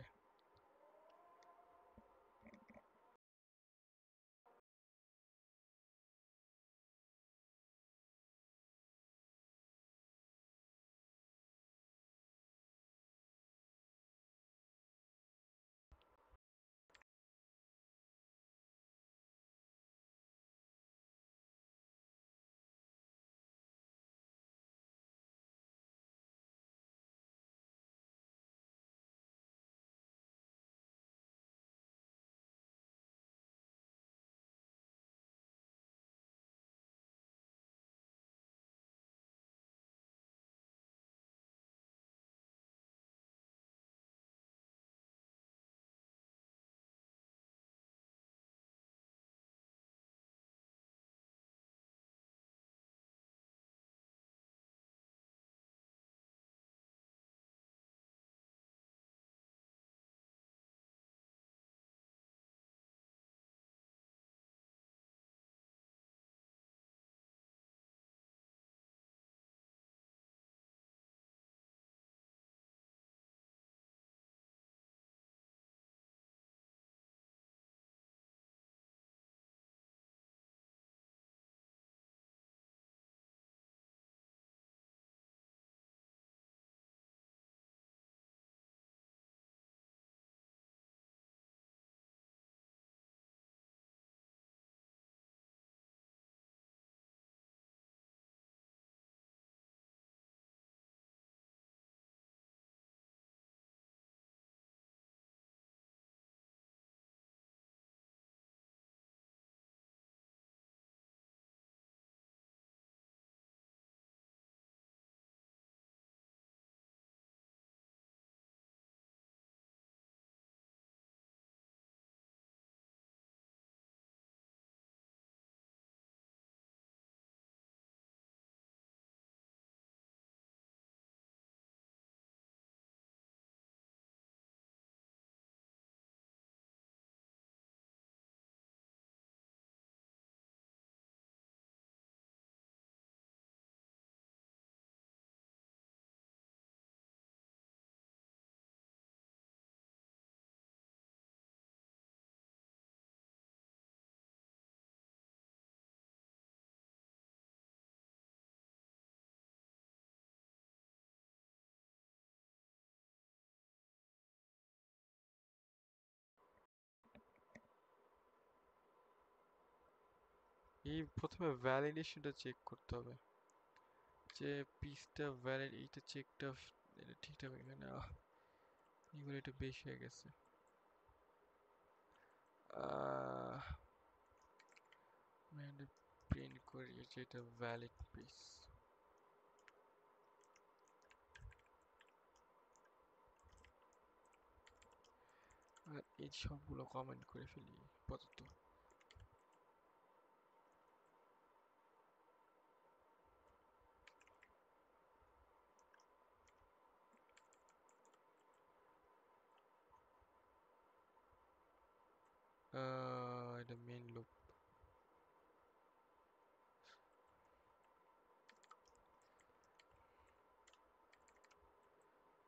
এই প্রথমে ভ্যালিডেশনটা check করতে হবে, যে পিসটা ভ্যালিড, এইটা চেকটা এটা ঠিকঠাক এখানে এগুলো একটু বেশি হয়ে গেছে। প্রিন্ট করি যে এটা ভ্যালিড পিস, আর এই সবগুলো কমেন্ট করে ফেলি আপাতত। এটা main loop,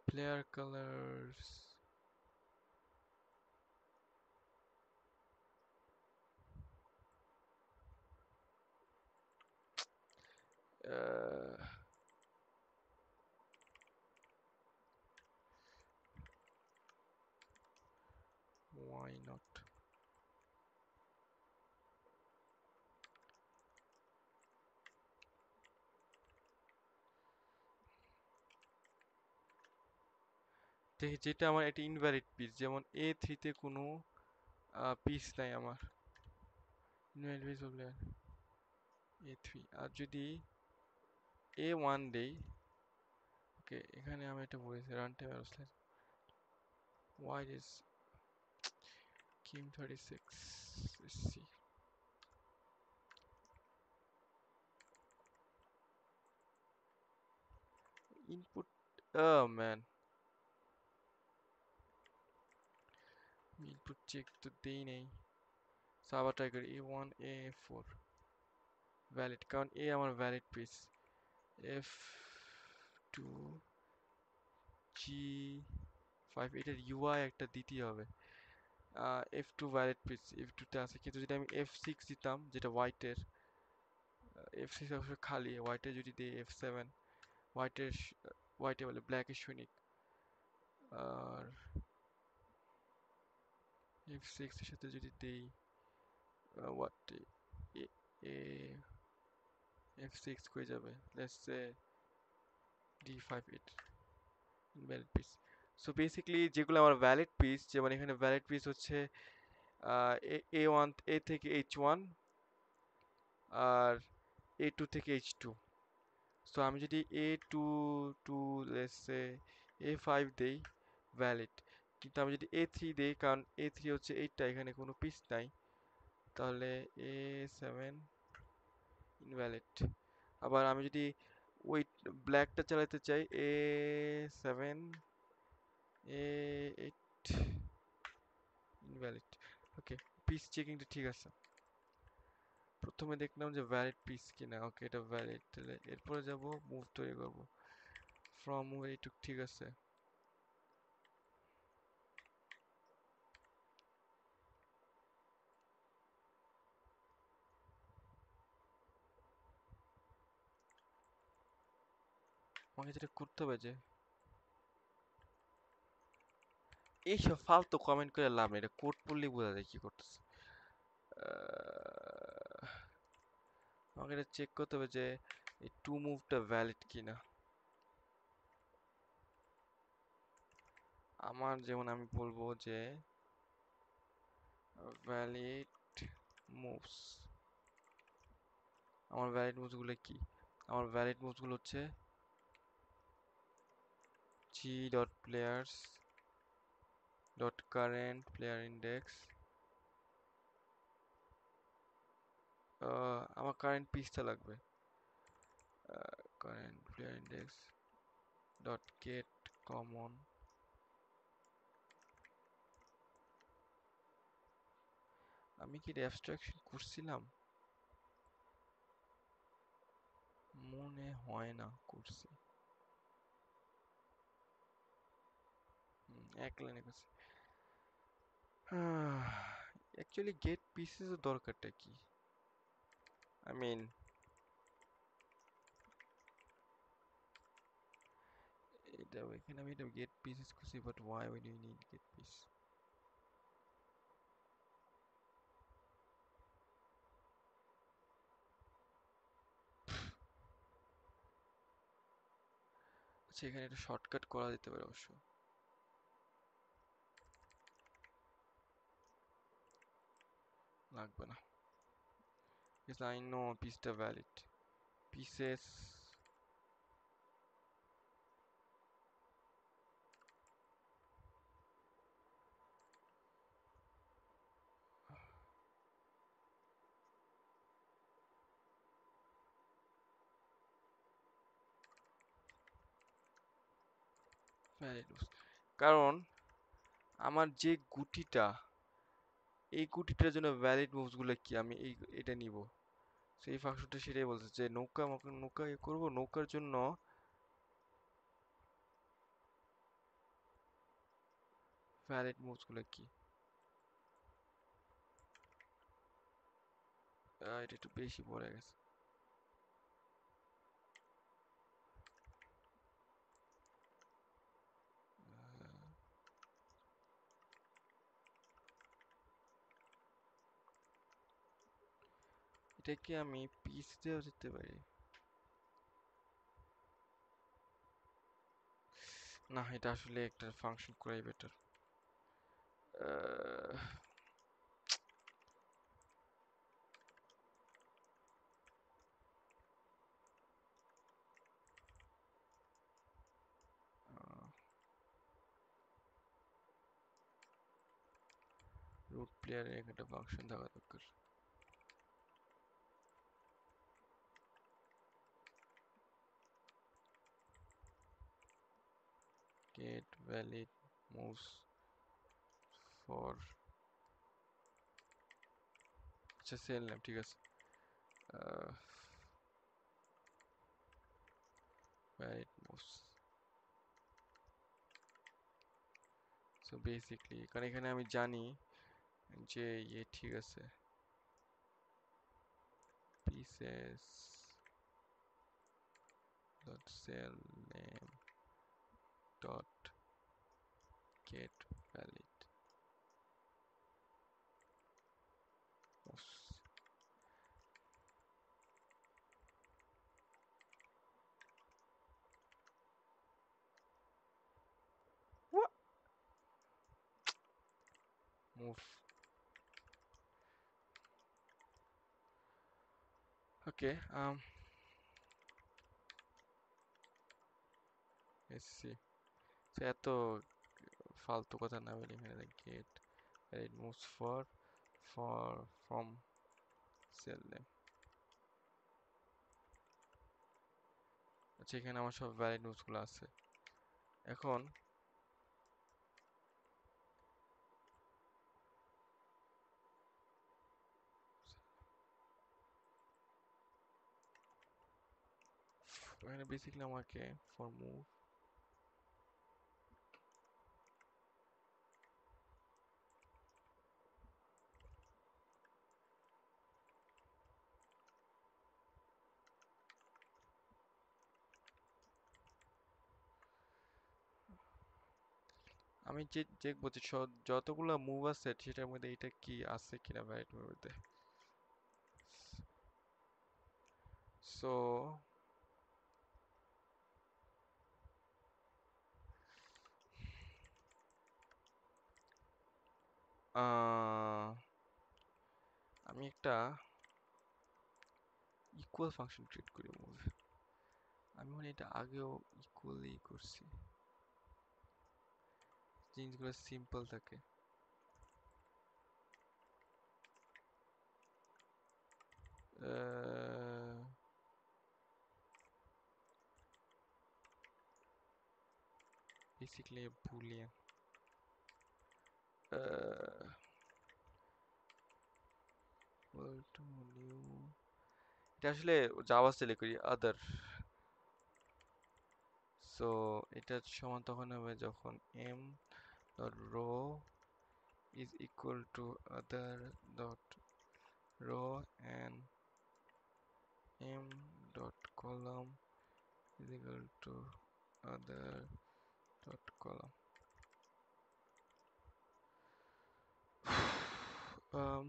player colors, uh, why not, যেটা আমার এটা ইনভ্যালিড পিস, যেমন A3 তে কোনো পিস নাই আমার, ইনভ্যালিড পিস বললে A3। আর যদি A1 দেই, ওকে এখানে আমি এটা বলেছি রান টাইম অ্যারোস্লেট why is Kim36, let's see input, oh man, input check তো দেই নেই। আবার ট্রাই করি A1 A4 ভ্যালিড, কারণ A আমার ভ্যালিড পিস। F2 G5 এটার UI একটা দিতেই হবে। F2 ভ্যালিড পিস, F2 তে আছে, কিন্তু যদি আমি F6 দিতাম যেটা হোয়াইটের, F6 অবশ্য খালি, হোয়াইটে যদি দিই F7, হোয়াইটের হোয়াইটে বলে ব্ল্যাকের সৈনিক, আর F6 এর সাথে যদি দেই হোয়াট এ F6 কই যাবে, let's say D5, it invalid piece। So basically যেগুলো আমার ভ্যালিড পিস, যেমন এখানে ভ্যালিড পিস হচ্ছে A1 A থেকে H1 আর A2 থেকে H2। সো আমি যদি A2 two let's say A5 দেই ভ্যালিড, কিন্তু আমি যদি A3 দেই, কারণ A3 হচ্ছে এইটা, এখানে কোনো পিস নাই, তাহলে A7 ইনভ্যালিড। আবার আমি যদি ওই ব্ল্যাকটা চালাতে চাই A7 A8 ইনভ্যালিড। ওকে, পিস চেকিংটা ঠিক আছে। প্রথমে দেখলাম যে ভ্যালিড পিস কিনা, ওকে এটা ভ্যালিড, তাহলে এরপরে যাব মুভ তৈরি করব, ফ্রম মুভ এইটুক ঠিক আছে। আমাকে যেটা করতে হবে যে এইসব ফালতু কমেন্ট করে লাভ নেই, এটা কোড পড়লেই বোঝা যায় কি করতেছে। আমাকে এটা চেক করতে হবে যে এই টু মুভটা ভ্যালিড কিনা। আমার যেমন আমি বলবো যে ভ্যালিড মুভস, আমার ভ্যালিড মুভস গুলো কি, আমার ভ্যালিড মুভস গুলো হচ্ছে g.players.current player index, আমার কারেন্ট পিসটা লাগবে, current player index dot gate common. আমি কি অ্যাবস্ট্রাকশন করছিলাম, মনে হয় না করছি, এক লাইনে করছি। অ্যাকচুয়ালি গেট পিসেস দরকারটা কি, আই মিন এটা এখানে আমি এটা গেট পিসেস করছি, but why we do need get piece? আচ্ছা এখানে একটা শর্টকাট করা যেতে পারে অবশ্য, লাগবে না, because I know পিসটা ভ্যালিড, পিসেস ভ্যালিড, কারণ আমার যে গুটিটা, এই গুটিটার জন্য ভ্যালিড মুভস গুলো কি, আমি এটা নিব। সেই ফাংশনটা সেটাই বলছে যে নৌকা, আমাকে নৌকা করবো, নৌকার জন্য ভ্যালিড মুভস গুলো কি। এটা একটু বেশি পড়ে গেছে। এটাকে আমি পিস দিয়েও যেতে পারি, না, এটা আসলে একটা ফাংশন করাই বেটার। রুট প্লেয়ারে একটা ফাংশন থাকা দরকার। get valid moves for আচ্ছা সেল নেম, ঠিক আছে। valid moves, so basically কারণ এখানে আমি জানি যে ইয়ে ঠিক আছে, pieces dot cell name dot get valid moves. What? Move. Okay, let's see. So এত ফালতু কথা না বলে এখানে get valid moves for from cell name। আচ্ছা এখানে আমার সব ভ্যালিড নোটস গুলো আছে। এখন এখানে বেসিক্যালি আমাকে ফর মুভ আমি যে দেখবো যে যতগুলো মুভ আছে সেটার মধ্যে এটা কি আছে কিনা ভ্যালিড মুভের মধ্যে। সো আমি একটা ইকুয়াল ফাংশন ক্রিয়েট করি মুভ। আমি মনে হয় এটা আগেও ইকুয়ালি করছি, জিনিসগুলো সিম্পল থাকে। বেসিক্যালি বুলিয়ান to new, এটা আসলে জাভা স্টাইলে করি আদার। সো এটা সমান তখন হবে যখন m dot row is equal to other dot row and m dot column is equal to other dot column. um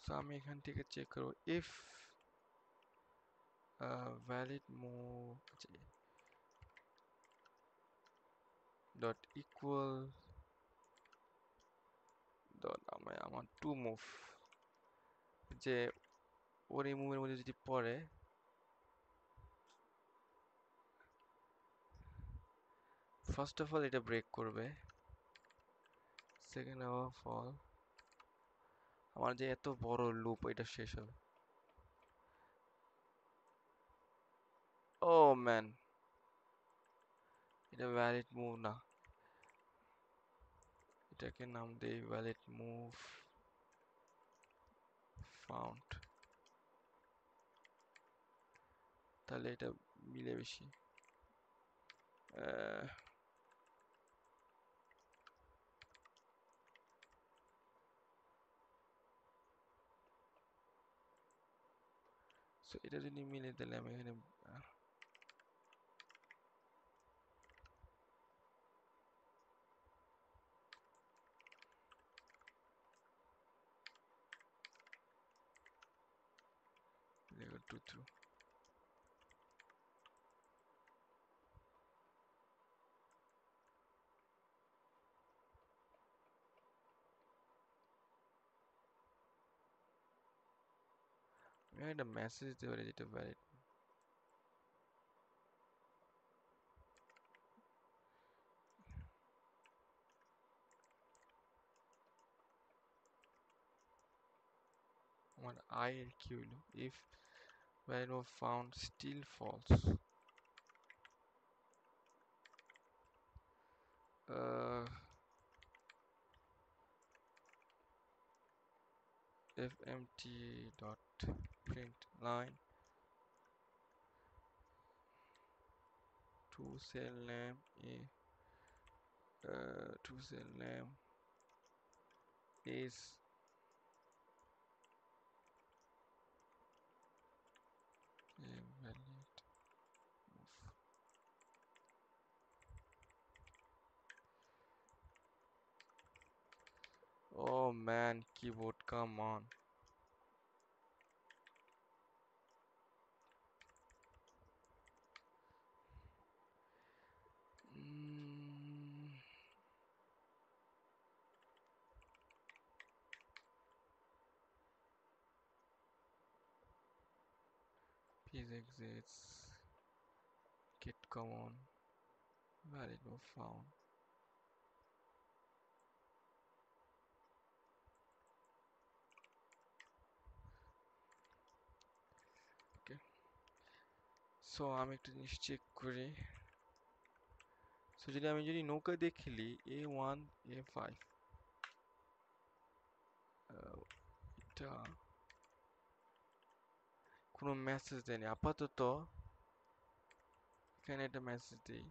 so আমি এখান থেকে চেক করব if valid move dot equal dot আমার টু মুভ, যে ওর এই মুভের মধ্যে যদি পড়ে ফার্স্ট অফ অল এটা ব্রেক করবে, সেকেন্ড অফ অল আমার যে এত বড় লুপ এটা শেষ হবে। ও ম্যান, এটা ভ্যালিড মুভ না, এটাকে নাম দেই ভ্যালিড মুভ ফাউন্ড, তাহলে এটা মিলে বেশি। সো এটা যদি মিলে তাহলে আমি এখানে through. আমি একটা মেসেজ দিতে পারি যেটা ভ্যালিড। আমার আই এর কি হইলো? If valid move found still false. If empty dot print line to cell name to cell name is valid move. Oh man, keyboard, come on. Please exits. Get common. Valid move found. Okay. So আমি একটা জিনিস check করি। So আমি যদি নৌকা দিয়ে খেলি A1 A5 এটা কোনো মেসেজ দেয়নি আপাতত। এখানে একটা মেসেজ দিই।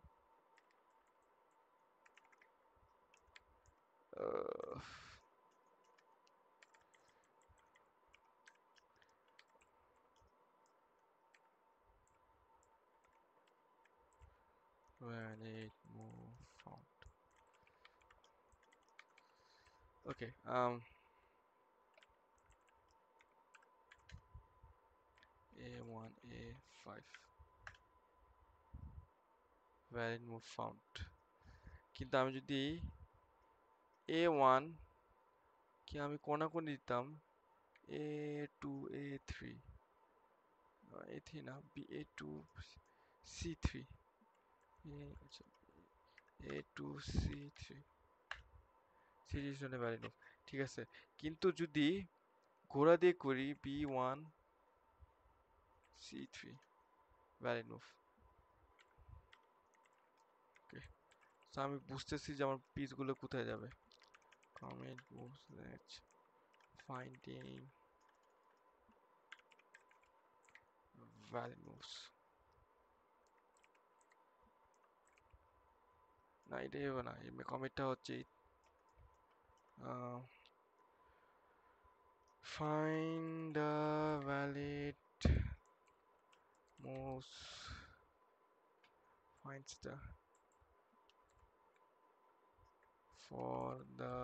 Valid move found. Okay. A1 A5 valid move found. কিন্তু আমি যদি A1 কি আমি কোনাকুনি দিতাম A2 A3 A3 না A2 C3 A2 C3 series জন্য ভ্যালিড মুভ ঠিক আছে। কিন্তু যদি ঘোড়া দিয়ে করি B1 C3 ভ্যালিড মুভ। ওকে, সো আমি বুঝতেছি যে আমার পিসগুলো কোথায় যাবে। Comment moves let's finding valid moves না এটাই হবে না এই কমেন্টটা হচ্ছে find the valid moves finds the for the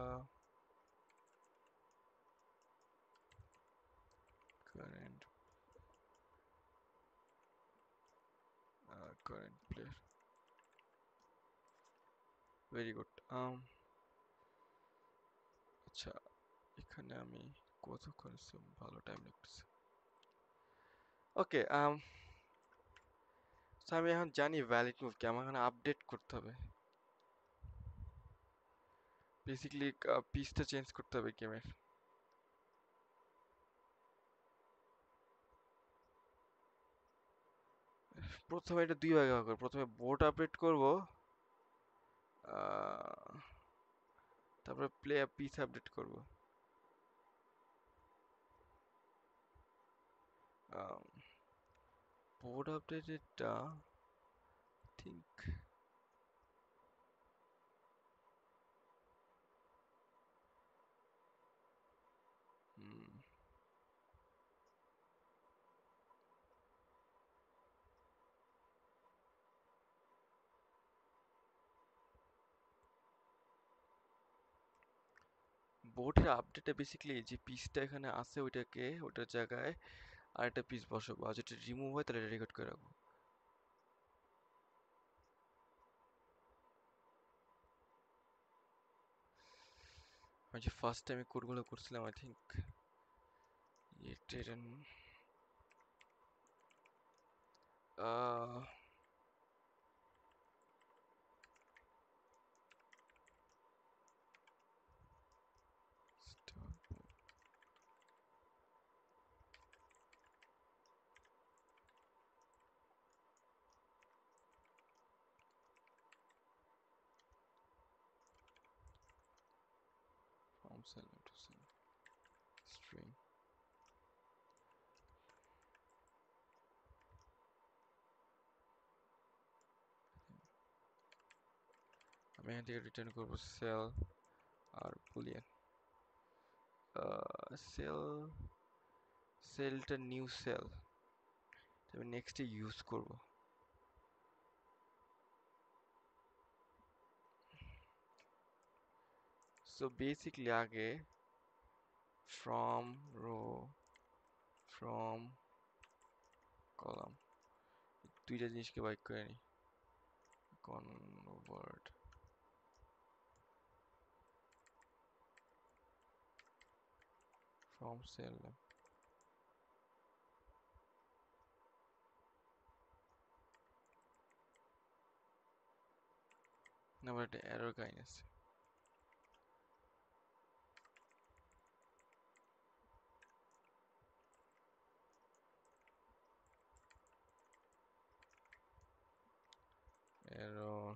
current current player very good আচ্ছা এখানে আমি কতক্ষণ ভালো টাইম লাগতেছে। ওকে আমি এখন জানি ভ্যালিড মুভ কি আমার এখানে আপডেট করতে হবে বেসিক্যালি পিসটা চেঞ্জ করতে হবে গেমের। প্রথমে এটা দুই ভাগে ভাগ করব প্রথমে বোর্ড আপডেট করব তারপরে প্লে পিস আপডেট করব। বোর্ড আপডেটেডটা থিঙ্ক বোর্ডের আপডেটে বেসিক্যালি যে পিসটা এখানে আছে ওইটাকে ওটার জায়গায় আর একটা পিস বসাবো, আর যদি রিমুভ হয় তাহলে রেকর্ড করে রাখবো। আমি যে ফার্স্ট টাইম কোডগুলো করছিলাম, I think it didn't uh stop from cell to cell string। আমি এখান থেকে রিটার্ন করবো সেল আর বুলিয়ান। সেল, সেলটা নিউ সেল, আমি নেক্সটে ইউজ করব। সো বেসিকলি আগে ফ্রম রো ফ্রম কলাম দুইটা জিনিসকে বাইক করে নি, কনভার্ট ফ্রম সেল না, আমার একটা এরর কাহিনী আছে। এরর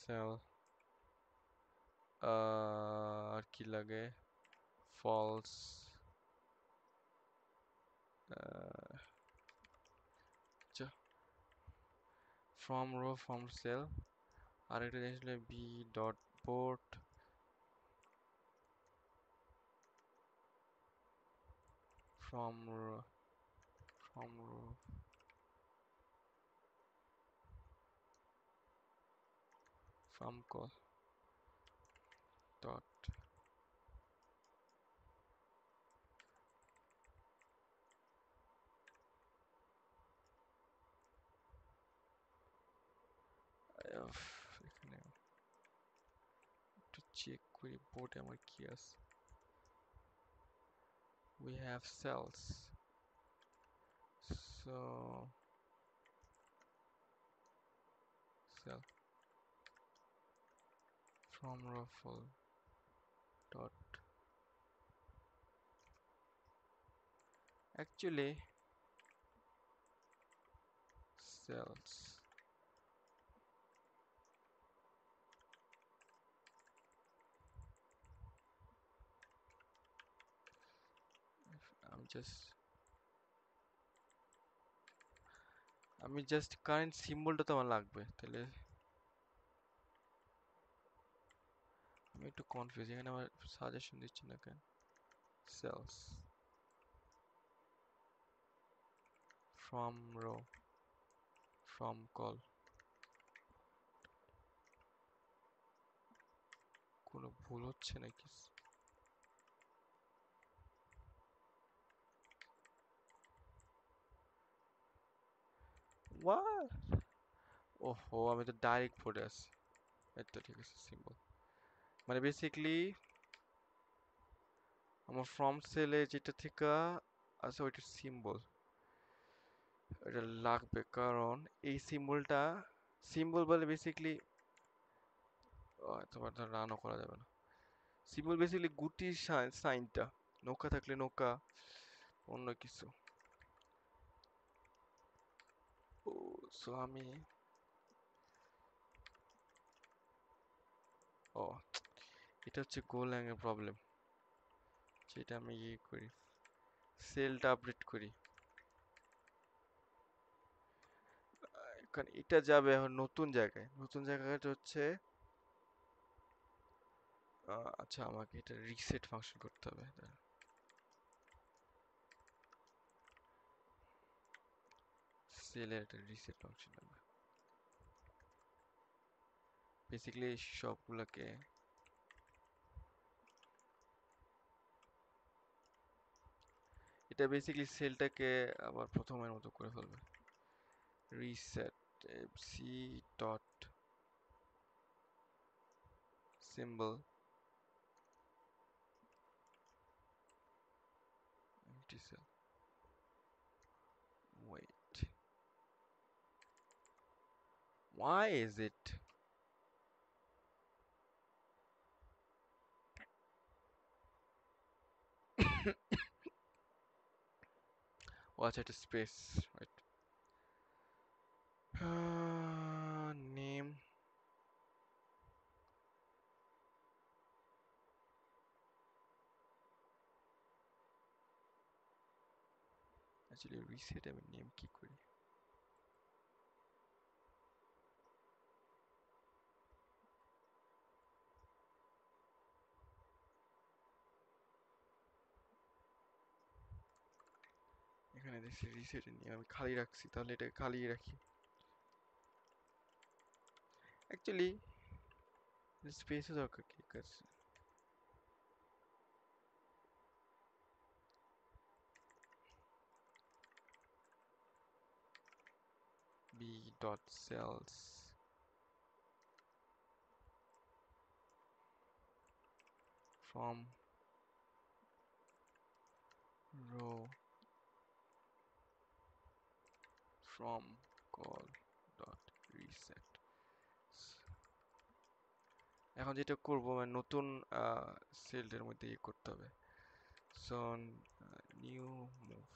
সেল, আর কি লাগে, false, from row from cell, আর একটা জিনিস হলো B dot port from row from col dot এখানে একটু চেক করি বোর্ডে আমার কি আছে। we have cells, so cell from row full dot actually cells, I'm just current সিম্বলটা তো আমার লাগবে, তাহলে আমি একটু কনফিউজ, এখানে আমার সাজেশন দিচ্ছে না কেন। cells from row from call, কোনো ভুল হচ্ছে নাকি? What? ওহো, আমি তো ডাইরেক্ট পড়ে আছি। এই তো ঠিক আছে, সিম্বল মানে বেসিকলি আমার ফ্রম সেলে যেটা থেকে আছে ওইটা সিম্বল, এটা লাগবে কারণ এই সিম্বলটা, সিম্বল বলে বেসিকলি তোমার ধর রানও করা যাবে না। সিম্বল বেসিকলি গুটির সাইনটা, নৌকা থাকলে নৌকা, অন্য কিছু। ও সো আমি ও এটা হচ্ছে গোল্যাং এর প্রবলেম, যেটা আমি ইয়ে করি, সেলটা আপডেট করি। কারণ এটা যাবে এখন নতুন জায়গায়, নতুন জায়গাটা হচ্ছে আচ্ছা আমাকে এটা রিসেট ফাংশন করতে হবে। সেলের একটা রিসেট ফাংশন লাগবে। বেসিক্যালি সবগুলোকে এটা বেসিক্যালি সেলটাকে আবার প্রথমের মতো করে ফেলবে। Reset C dot symbol empty cell. Wait. Why is it? Watch at a space, right? Name. Actually, reset আমি name কি করি? এখানে দেখছি reset এর name আমি খালি রাখছি, তাহলে এটা খালি রাখি। Actually, স্পেসে দরকার কি কাছে? b dot cells from row from call dot reset. এখন যেটা করব মানে নতুন সেলের মধ্যে ইয়ে করতে হবে। So new move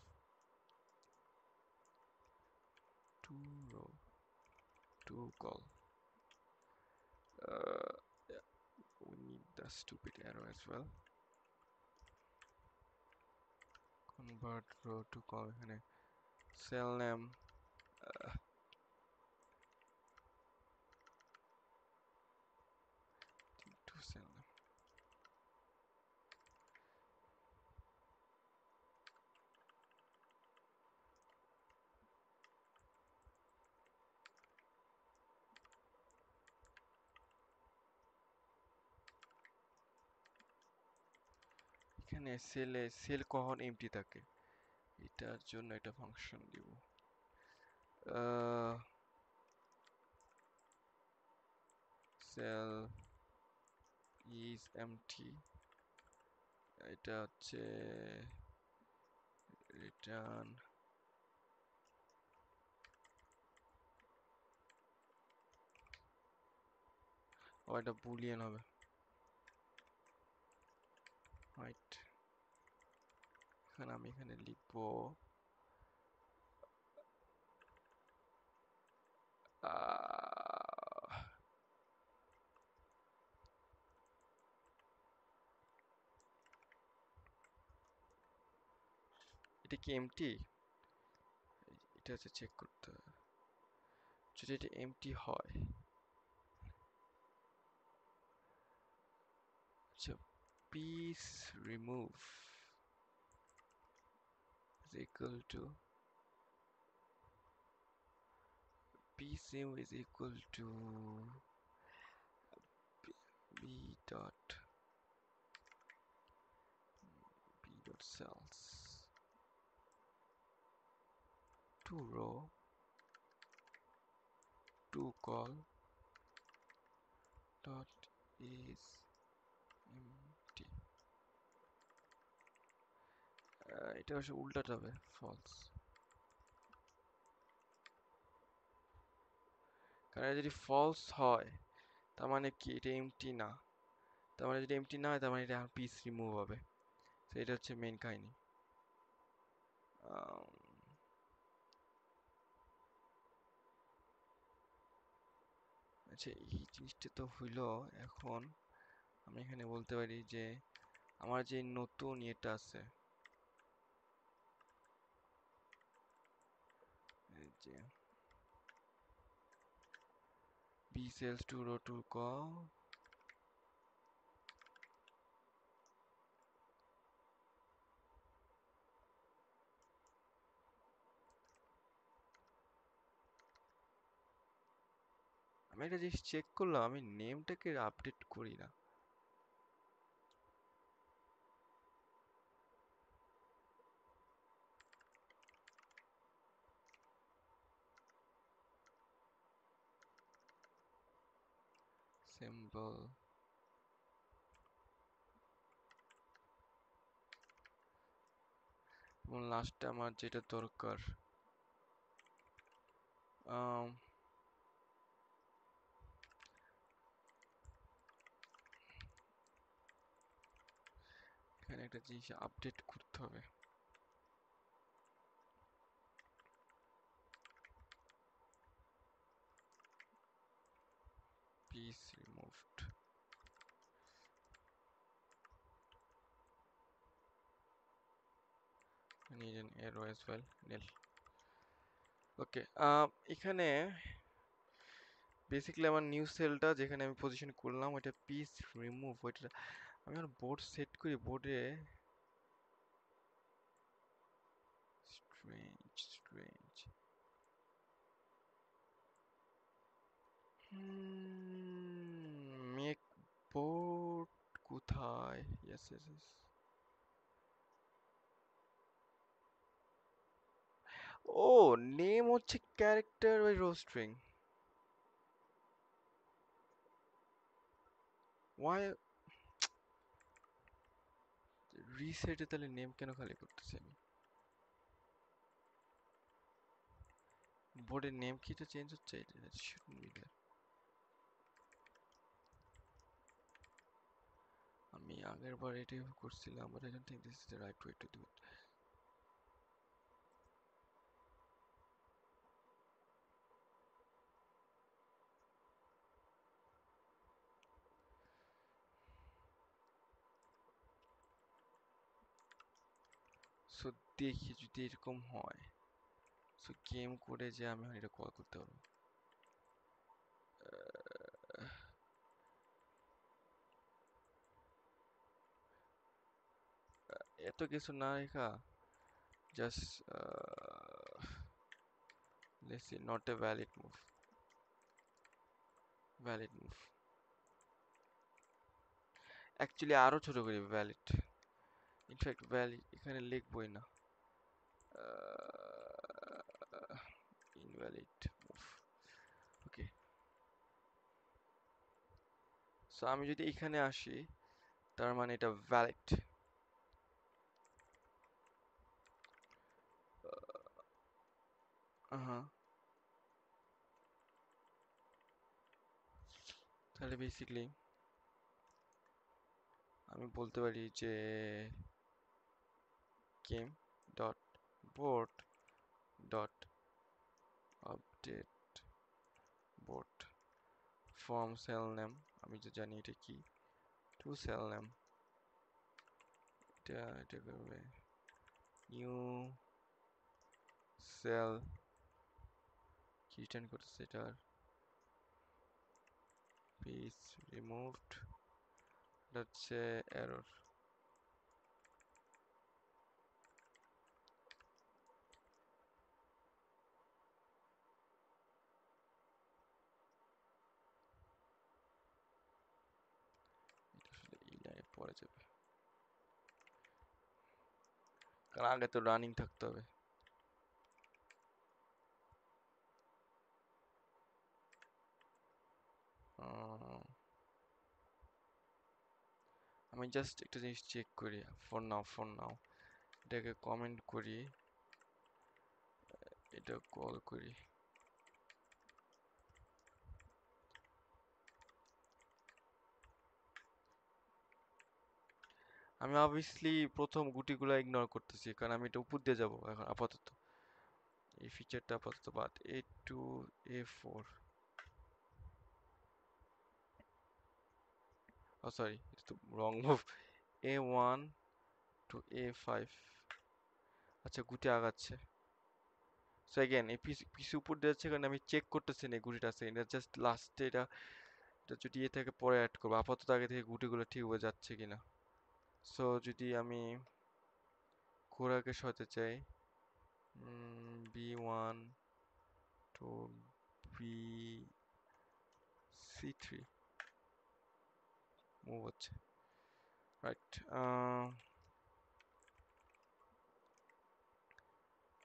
to row to call. Yeah, we need the stupid arrow as well. Convert row to call এখানে cell name to cell name. এখানে সেল কখন এমটি থাকে এটার জন্য একটা ফাংশন দিব। cell is empty, এটা হচ্ছে return ও এটা বুলিয়ান হবে, রাইট। এখন আমি এখানে লিখবো এটা কি এমটি, এটা হচ্ছে চেক করতে হবে। যদি এটা এমটি হয়, আচ্ছা, piece remove is equal to piece remove is equal to b dot cells to row to call dot is empty. এটা অবশ্য উল্টাতে হবে, false, কারণ যদি false হয় তার মানে কি এটা এমটি না, তার মানে যদি এমটি না হয় তার মানে এটা পিস রিমুভ হবে। তো এটা হচ্ছে মেইন কাহিনী। আচ্ছা, এই জিনিসটা তো হইলো। এখন আমি এখানে বলতে পারি যে আমার যে নতুন এটা আছে, এই যে b cells to row to call আমি একটা জিনিস চেক করলাম, আমি নেমটাকে আপডেট করি না। সিম্বল এবং লাস্টে আমার যেটা দরকার, আম, এখানে একটা জিনিস আপডেট করতে হবে। Piece removed. need an arrow as well, nil. ওকে, এখানে বেসিক্যালি আমার নিউ সেলটা যেখানে আমি পজিশন করলাম ওইটা পিস রিমুভ, ওইটা আমি আমার বোর্ড সেট করি, বোর্ডে স্ট্রেঞ্জ স্ট্রেঞ্জ মেক বোর্ড কোথায়? Yes yes yes. ও, নেম হচ্ছে character by row string. Why রিসেটে তাহলে নেম কেন খালি করতেছি আমি? বোর্ডের নেম কি এটা চেঞ্জ হচ্ছে? এটা shouldn't be there. আমি আগের বার এটাই করছিলাম, but I don't think this is the right way to do it. So দেখি যদি এরকম হয়, সো গেম করে যে আমি এটা কল করতে পারবো। এত কিছু না রেখা, just let's see, not a valid move, valid move, actually আরো ছোট করি ভ্যালিড, ইনফ্যাক্ট ভ্যালিড এখানে লিখবই না, ইনভ্যালিড মুভ। ওকে, সো আমি যদি এখানে আসি তার মানে এটা ভ্যালিড। হ্যাঁ, তাহলে বেসিক্যালি আমি বলতে পারি যে game dot board dot update board from cell name, আমি যে জানি এটা কি, টু সেল নেম, এটা করবে নিউ সেল, কি রিটার্ন করতেছে এটার, পিস রিমুভড, এটা হচ্ছে এরর। এটা আসলে এই লাইনে পড়ে যাবে, কারণ আগে তো রানিং থাকতে হবে। আমি জাস্ট একটা জিনিস চেক করি, ফর নাও এটাকে কমেন্ট করি, এটা কল করি। আমি অবভিয়াসলি প্রথম গুটিগুলো ইগনোর করতেছি কারণ আমি এটা উপর দিয়ে যাবো এখন আপাতত, এই ফিচারটা আপাতত বাদ। A2 A4, ও সরি এটা তো রং মুভ, A1 টু A5। আচ্ছা গুটি আগাচ্ছে, সো এগেন এই পিস উপর দিয়ে যাচ্ছে কারণ আমি চেক করতেছি না এই গুটিটা আছে এটা, জাস্ট লাস্টে এটা এটা যদি এ থেকে পরে অ্যাড করবো, আপাতত আগে থেকে গুটিগুলো ঠিক হয়ে যাচ্ছে কিনা। সো যদি আমি ঘোড়াকে সরাতে চাই, B1 to B C3 move হচ্ছে, রাইট।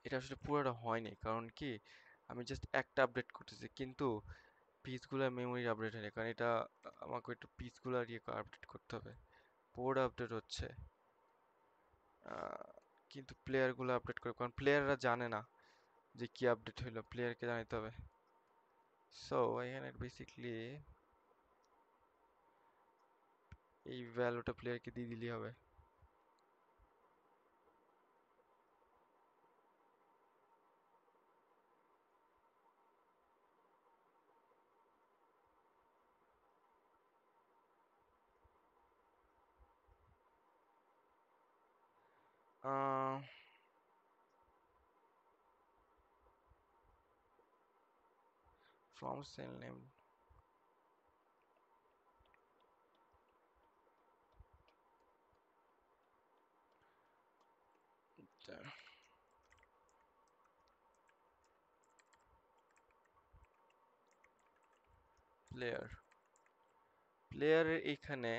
এটা আসলে পুরোটা হয়নি, কারণ কি আমি জাস্ট একটা আপডেট করতেছি, কিন্তু পিসগুলোর মেমোরি আপডেট হয়নি, কারণ এটা আমাকে একটু পিসগুলোর ইয়ে আপডেট করতে হবে। পোর্ট আপডেট হচ্ছে, কিন্তু প্লেয়ারগুলো আপডেট করে, কারণ প্লেয়াররা জানে না যে কি আপডেট হইলো, প্লেয়ারকে জানাতে হবে। সো এখানে বেসিকলি এই ভ্যালুটা প্লেয়ারকে দিয়ে দিলেই হবে। ফ্রম সেল নেম, প্লেয়ার প্লেয়ারের এখানে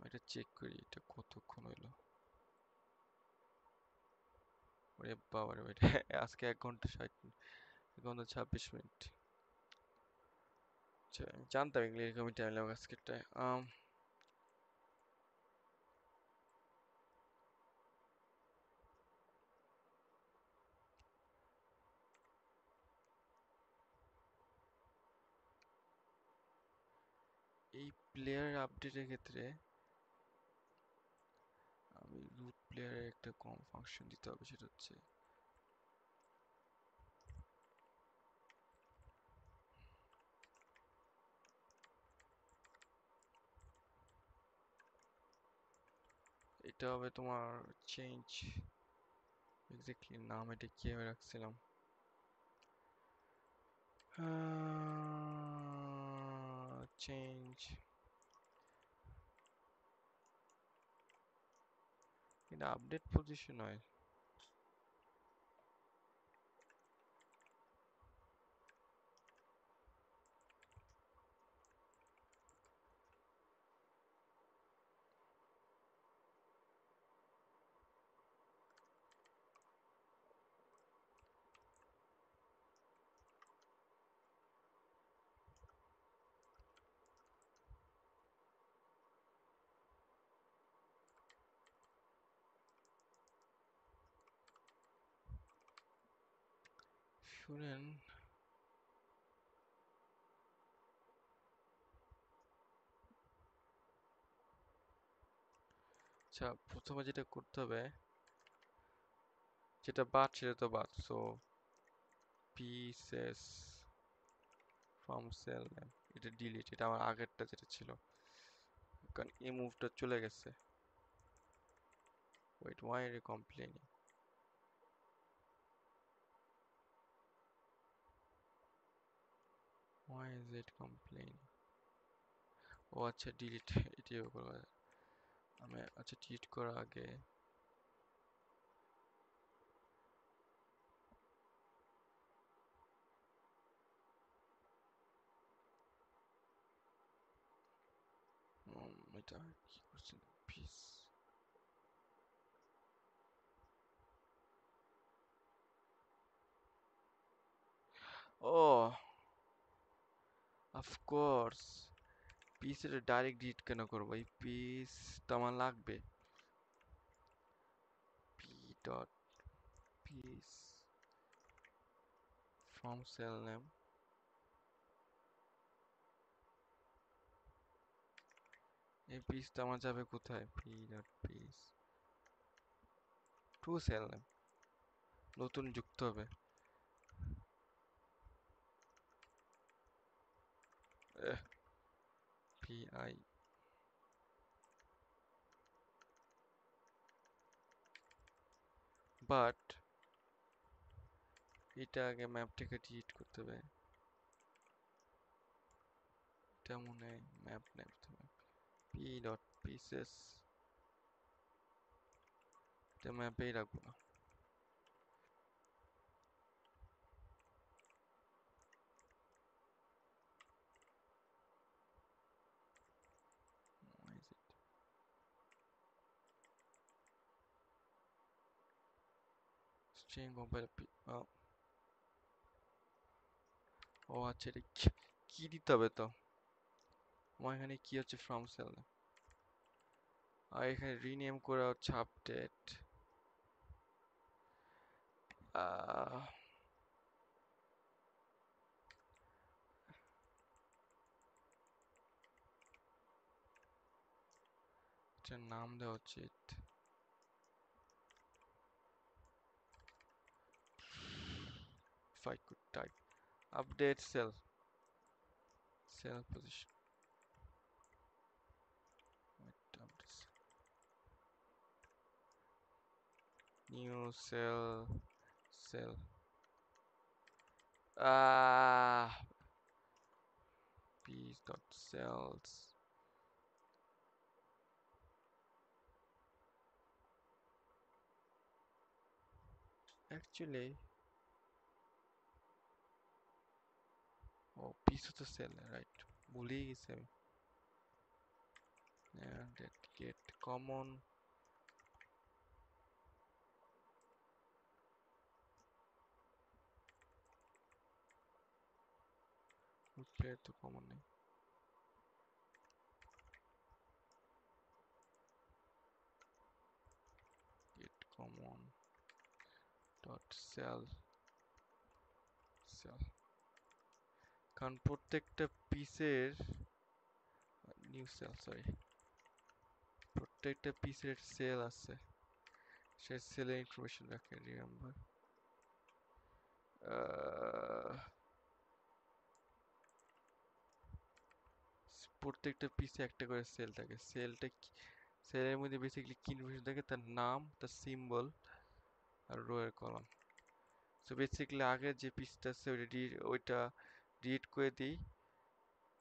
এটা চেক করি, এটা কতক্ষণ হইলো। ওরে বাবারে, ওইটা আজকে 1 ঘন্টা 26 মিনিট। আচ্ছা, আমি জানতাম এগুলো এরকমই টাইম লাগবে আজকেরটায়। এই প্লেয়ার আপডেটের ক্ষেত্রে আমি রুট প্লেয়ারের একটা কম ফাংশন দিতে হবে, সেটা হচ্ছে এটা হবে তোমার চেঞ্জ, এক্স্যাক্টলি নাম এটা কিভাবে রাখছিলাম, চেঞ্জ, এটা আপডেট পজিশন হয়। শুনেন, আচ্ছা প্রথমে যেটা করতে হবে, যেটা বাদ সেটা তো বাদ, so pieces from cell name, এটা ডিলিট, এটা আমার আগেরটা যেটা ছিল, কারণ এই মুভটা চলে গেছে। Wait, why are you complaining? Why is it complaining? ও আচ্ছা, ডিলিট এটিও করা যায়। আমি আচ্ছা ডিলিট করার আগে এটা কি করছেন, পিস, ও অফকোর্স, পিসের ডাইরেক্ট ডিলিট কেন করবো, এই পিসটা আমার লাগবে। P dot piece from cell name, এই পিসটা আমার যাবে কোথায়, P dot piece to cell name, নতুন যুক্ত হবে। পি আই, বাট এটা আগে ম্যাপ থেকে ডিলিট করতে হবে, এটা মনে হয় map name, P dot pieces, এটা ম্যাপেই রাখবো না। স্ট্রিং মোবাইল ও আচ্ছা, এটা কি দিতে হবে তো? আমার এখানে কি হচ্ছে ফ্রম সেল, আর এখানে রিনেম করা হচ্ছে আপডেট। এটার নাম দেওয়া উচিত if I could type update cell position. Wait, new cell piece dot cells. Actually, piece of the cell, right? ভুলেই গেছি আমি। And that get common player তো common নেই। Get common dot cell কারণ প্রত্যেকটা পিসের নিউ সেল, সরি, প্রত্যেকটা পিসের সেল আছে, সে সেলের ইনফরমেশন রাখে। রিমেম্বার প্রত্যেকটা পিসে একটা করে সেল থাকে। সেলের মধ্যে বেসিক্যালি কি ইনফরমেশন থাকে, তার নাম, তার সিম্বল আর রো এর কলাম। সো বেসিক্যালি আগের যে পিসটা আছে ওইটা ডিলিট করে দিই,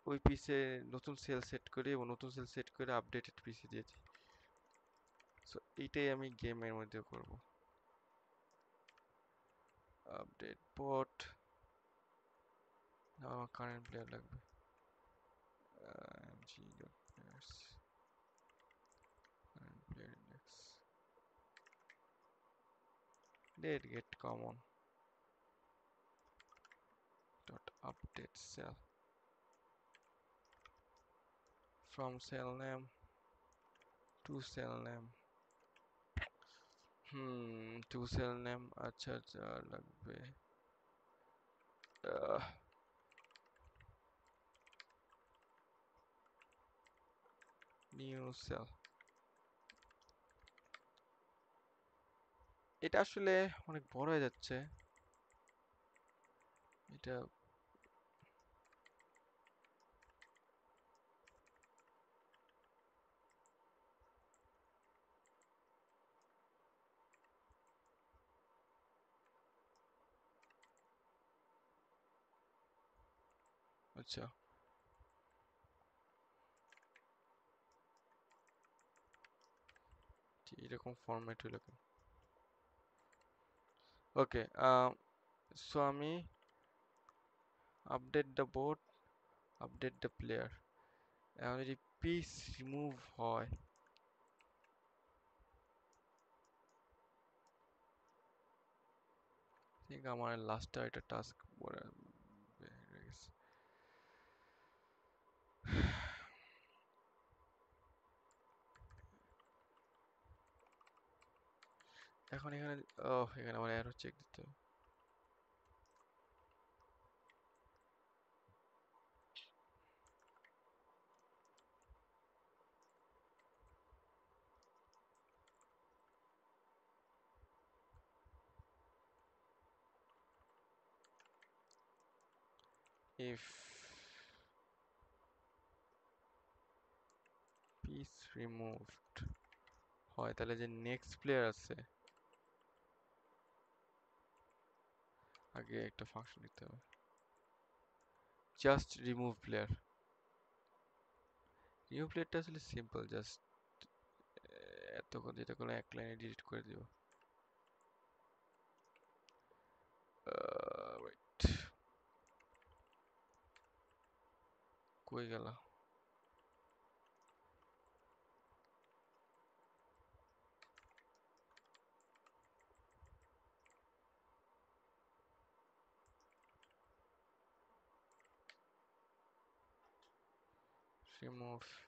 ওই পিসে নতুন সেল সেট করি এবং নতুন সেল সেট করে আপডেটেড পিসে দিয়ে দিই। সো এইটাই আমি গেমের মধ্যে করব। আপডেট বট, আমার কারেন্ট প্লেয়ার লাগবে। g.players current player index date get common dot update cell from cell name to cell name to cell name আচ্ছা আচ্ছা লাগবে new cell। এটা আসলে অনেক বড় হয়ে যাচ্ছে এটা। আচ্ছা, এরকম ফরম্যাট হলো কেন? ওকে, সো আমি update the board, update the player. এখন যদি পিস রিমুভ হয়, ঠিক আমার লাস্টে একটা টাস্ক পড়ে গেছে। এখন এখানে এখানে আমার এরর চেক দিতে হবে। if piece removed হয়, তাহলে যে নেক্সট প্লেয়ার আছে আগে একটা ফাংশন দিতে হবে, জাস্ট রিমুভ প্লেয়ার। রিমুভ প্লেয়ারটা আসলে সিম্পল, জাস্ট এতক্ষণ যেটা করলে এক লাইনে ডিলিট করে দিব। ওয়েট, কই গেল? remove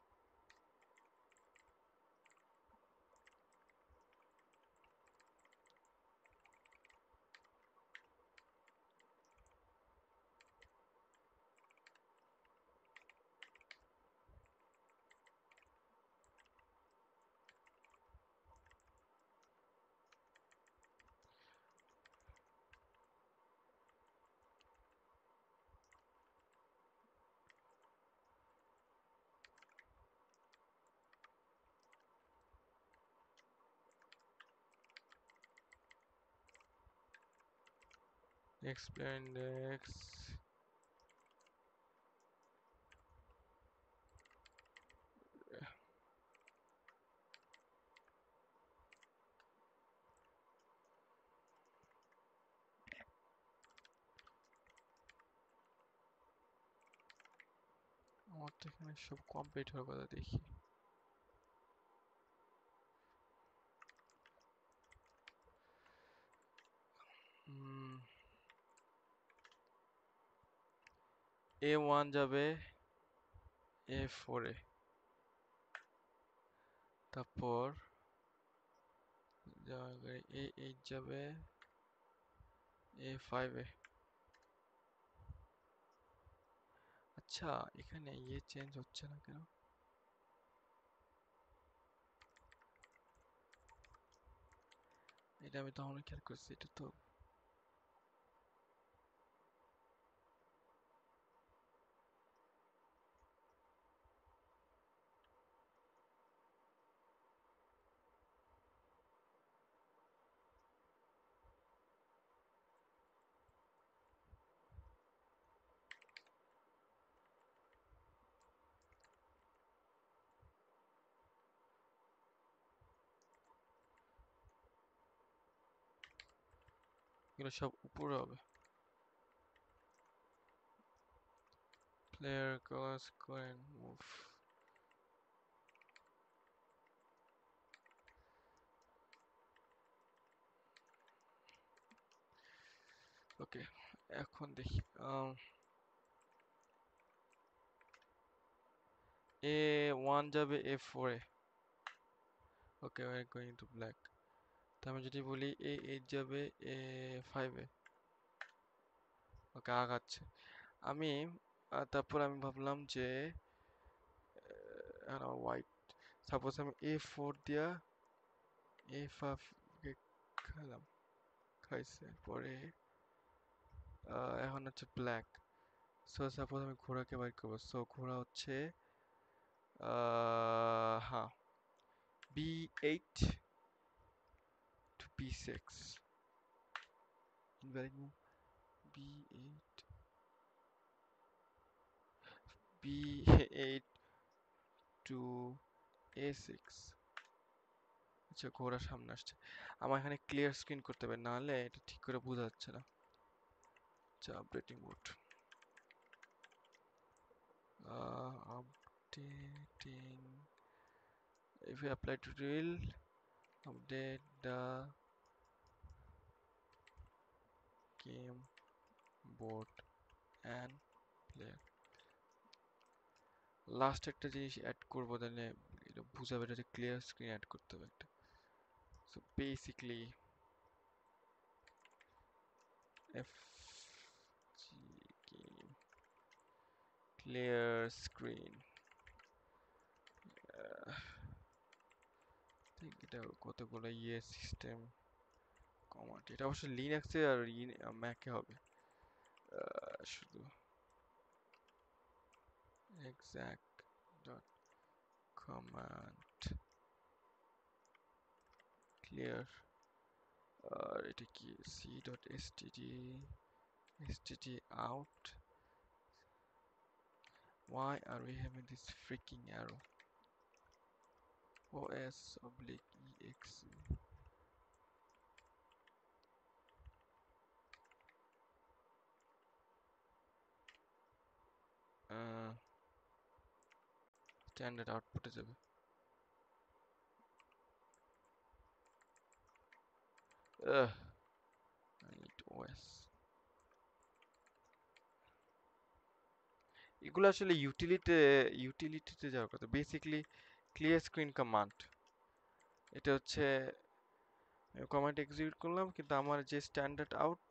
display index আমার তো এখানে সব কমপ্লিট হওয়ার কথা দেখি A1 যাবে A4 এ তারপর A8 যাবে A5 এ আচ্ছা এখানে ইয়ে চেঞ্জ হচ্ছে না কেন এটা আমি তখন খেয়াল করছি এটা তো এগুলো সব উপরে হবে player goes go and move ওকে এখন দেখি A1 যাবে A4 A okay we are going to black তো আমি যদি বলি A8 যাবে A5 এ ওকে আগাচ্ছে আমি তারপর আমি ভাবলাম যে হোয়াইট সাপোজ আমি A4 দিয়া A5 কে খেলাম খাইছে পরে এখন হচ্ছে ব্ল্যাক সো সাপোজ আমি ঘোড়াকে বাইর করবো সো ঘোড়া হচ্ছে হ্যাঁ B8 to B6 invalid move B8 B8 to A6 আচ্ছা ঘোড়া সামনে আসছে আমার এখানে ক্লিয়ার স্ক্রিন করতে হবে নাহলে এটা ঠিক করে বোঝা যাচ্ছে না আচ্ছা updating mode updating if you apply tutorial update the game board and player last একটা জিনিস অ্যাড করবো তাহলে এটা বুঝাবে এটা ক্লিয়ার স্ক্রিন অ্যাড করতে হবে একটা so basically F G game clear screen এটা কতগুলো ইয়ে সিস্টেম কমান্ড এটা অবশ্য লিনাক্সে আর ম্যাকে হবে শুধু exact dot command clear আর এটা কি c dot std out why are we having this freaking arrow os oblique exe standard আউটপুটে যাবে I need OS এগুলো আসলে ইউটিলিটিতে যাওয়ার কথা। বেসিক্যালি ক্লিয়ার স্ক্রিন কমান্ড, এটা হচ্ছে কমান্ড এক্সিকিউট করলাম, কিন্তু আমার যে স্ট্যান্ডার্ড আউট,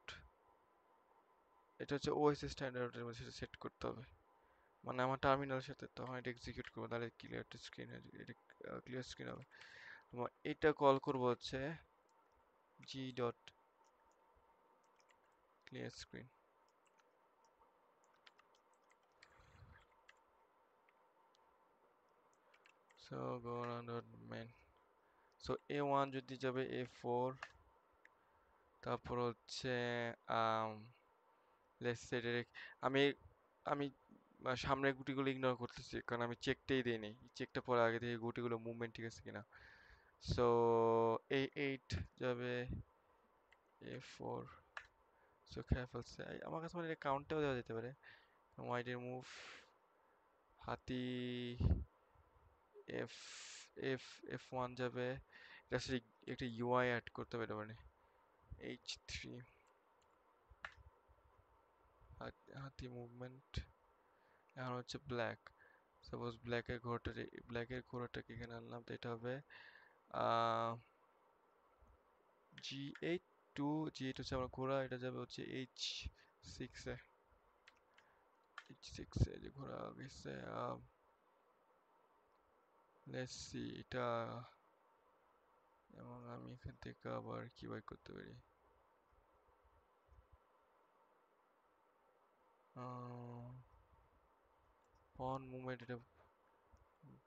এটা হচ্ছে ওএস স্ট্যান্ডার্ডের মধ্যে সেটা সেট করতে হবে। মানে আমার টার্মিনালের সাথে তখন এটা এক্সিকিউট করবো, তাহলে ক্লিয়ার স্ক্রিন, এটা ক্লিয়ার স্ক্রিন হবে। তোমার এটা কল করবো হচ্ছে G dot clear screen. So go dot main. So A1 যদি যাবে A4, তারপর হচ্ছে লেটস সে আমি আমি সামনের গুটিগুলো ইগনোর করতেছি, কারণ আমি চেকটাই দিইনি। চেকটা পরে আগে থেকে গুটিগুলো মুভমেন্ট ঠিক আছে কিনা। সো A8 যাবে A4, সো খেয়ে ফেলছে। আমার কাছে মানে কাউন্টটাও দেওয়া যেতে পারে। ওয়াইডের মুভ হাতি এফ এফ F1 যাবে। এটা আসলে একটা ইউআই অ্যাড করতে হবে, মানে H3 হাতি মুভমেন্ট। এখন হচ্ছে ব্ল্যাক, সাপোজ ব্ল্যাকের ঘোড়াটাকে এখানে আনলাম, তো এটা হবে G8 হচ্ছে আমার ঘোড়া, এটা যাবে হচ্ছে H6 এ। H6 এ যে ঘোড়া গেছে, লেটস সি এটা। এবং আমি এখান থেকে আবার কি বাই করতে পারি, পন মুভমেন্ট, এটা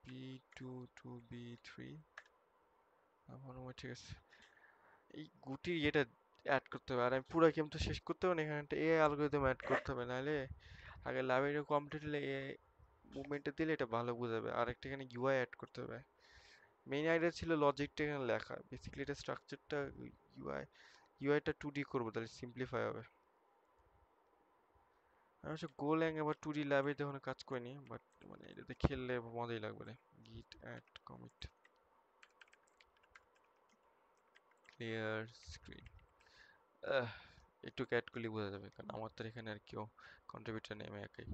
B2 to B3, পন মুভমেন্ট ঠিক আছে। এই গুটির এটা অ্যাড করতে হবে, আর আমি পুরো গেম তো শেষ করতে হবে না, এখানে একটা এআই অ্যালগরিদম অ্যাড করতে হবে, নাহলে আগে লাইব্রেরি কমপ্লিট হলে এআই মুভমেন্টে দিলে এটা ভালো বোঝাবে। আর একটা এখানে ইউআই অ্যাড করতে হবে। মেইন আইডিয়া ছিল লজিকটা এখানে লেখা, বেসিক্যালি এটা স্ট্রাকচারটা ইউআই ইউআইটা 2D করবো, তাহলে সিম্পলিফাই হবে। আমি অবশ্য গোল্যাং আবার 2D ল্যাবে তখন কাজ করিনি, বাট মানে এটাতে খেললে মজাই লাগবে রে। গিট অ্যাড কমিট ক্লিয়ার স্ক্রিন, একটু অ্যাড করলে বোঝা যাবে, কারণ আমার তো এখানে আর কেউ কন্ট্রিবিউটর নেই, আমি একাই।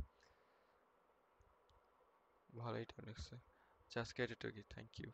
ভালোই টাইম লাগছে। Just get it, okay, thank you.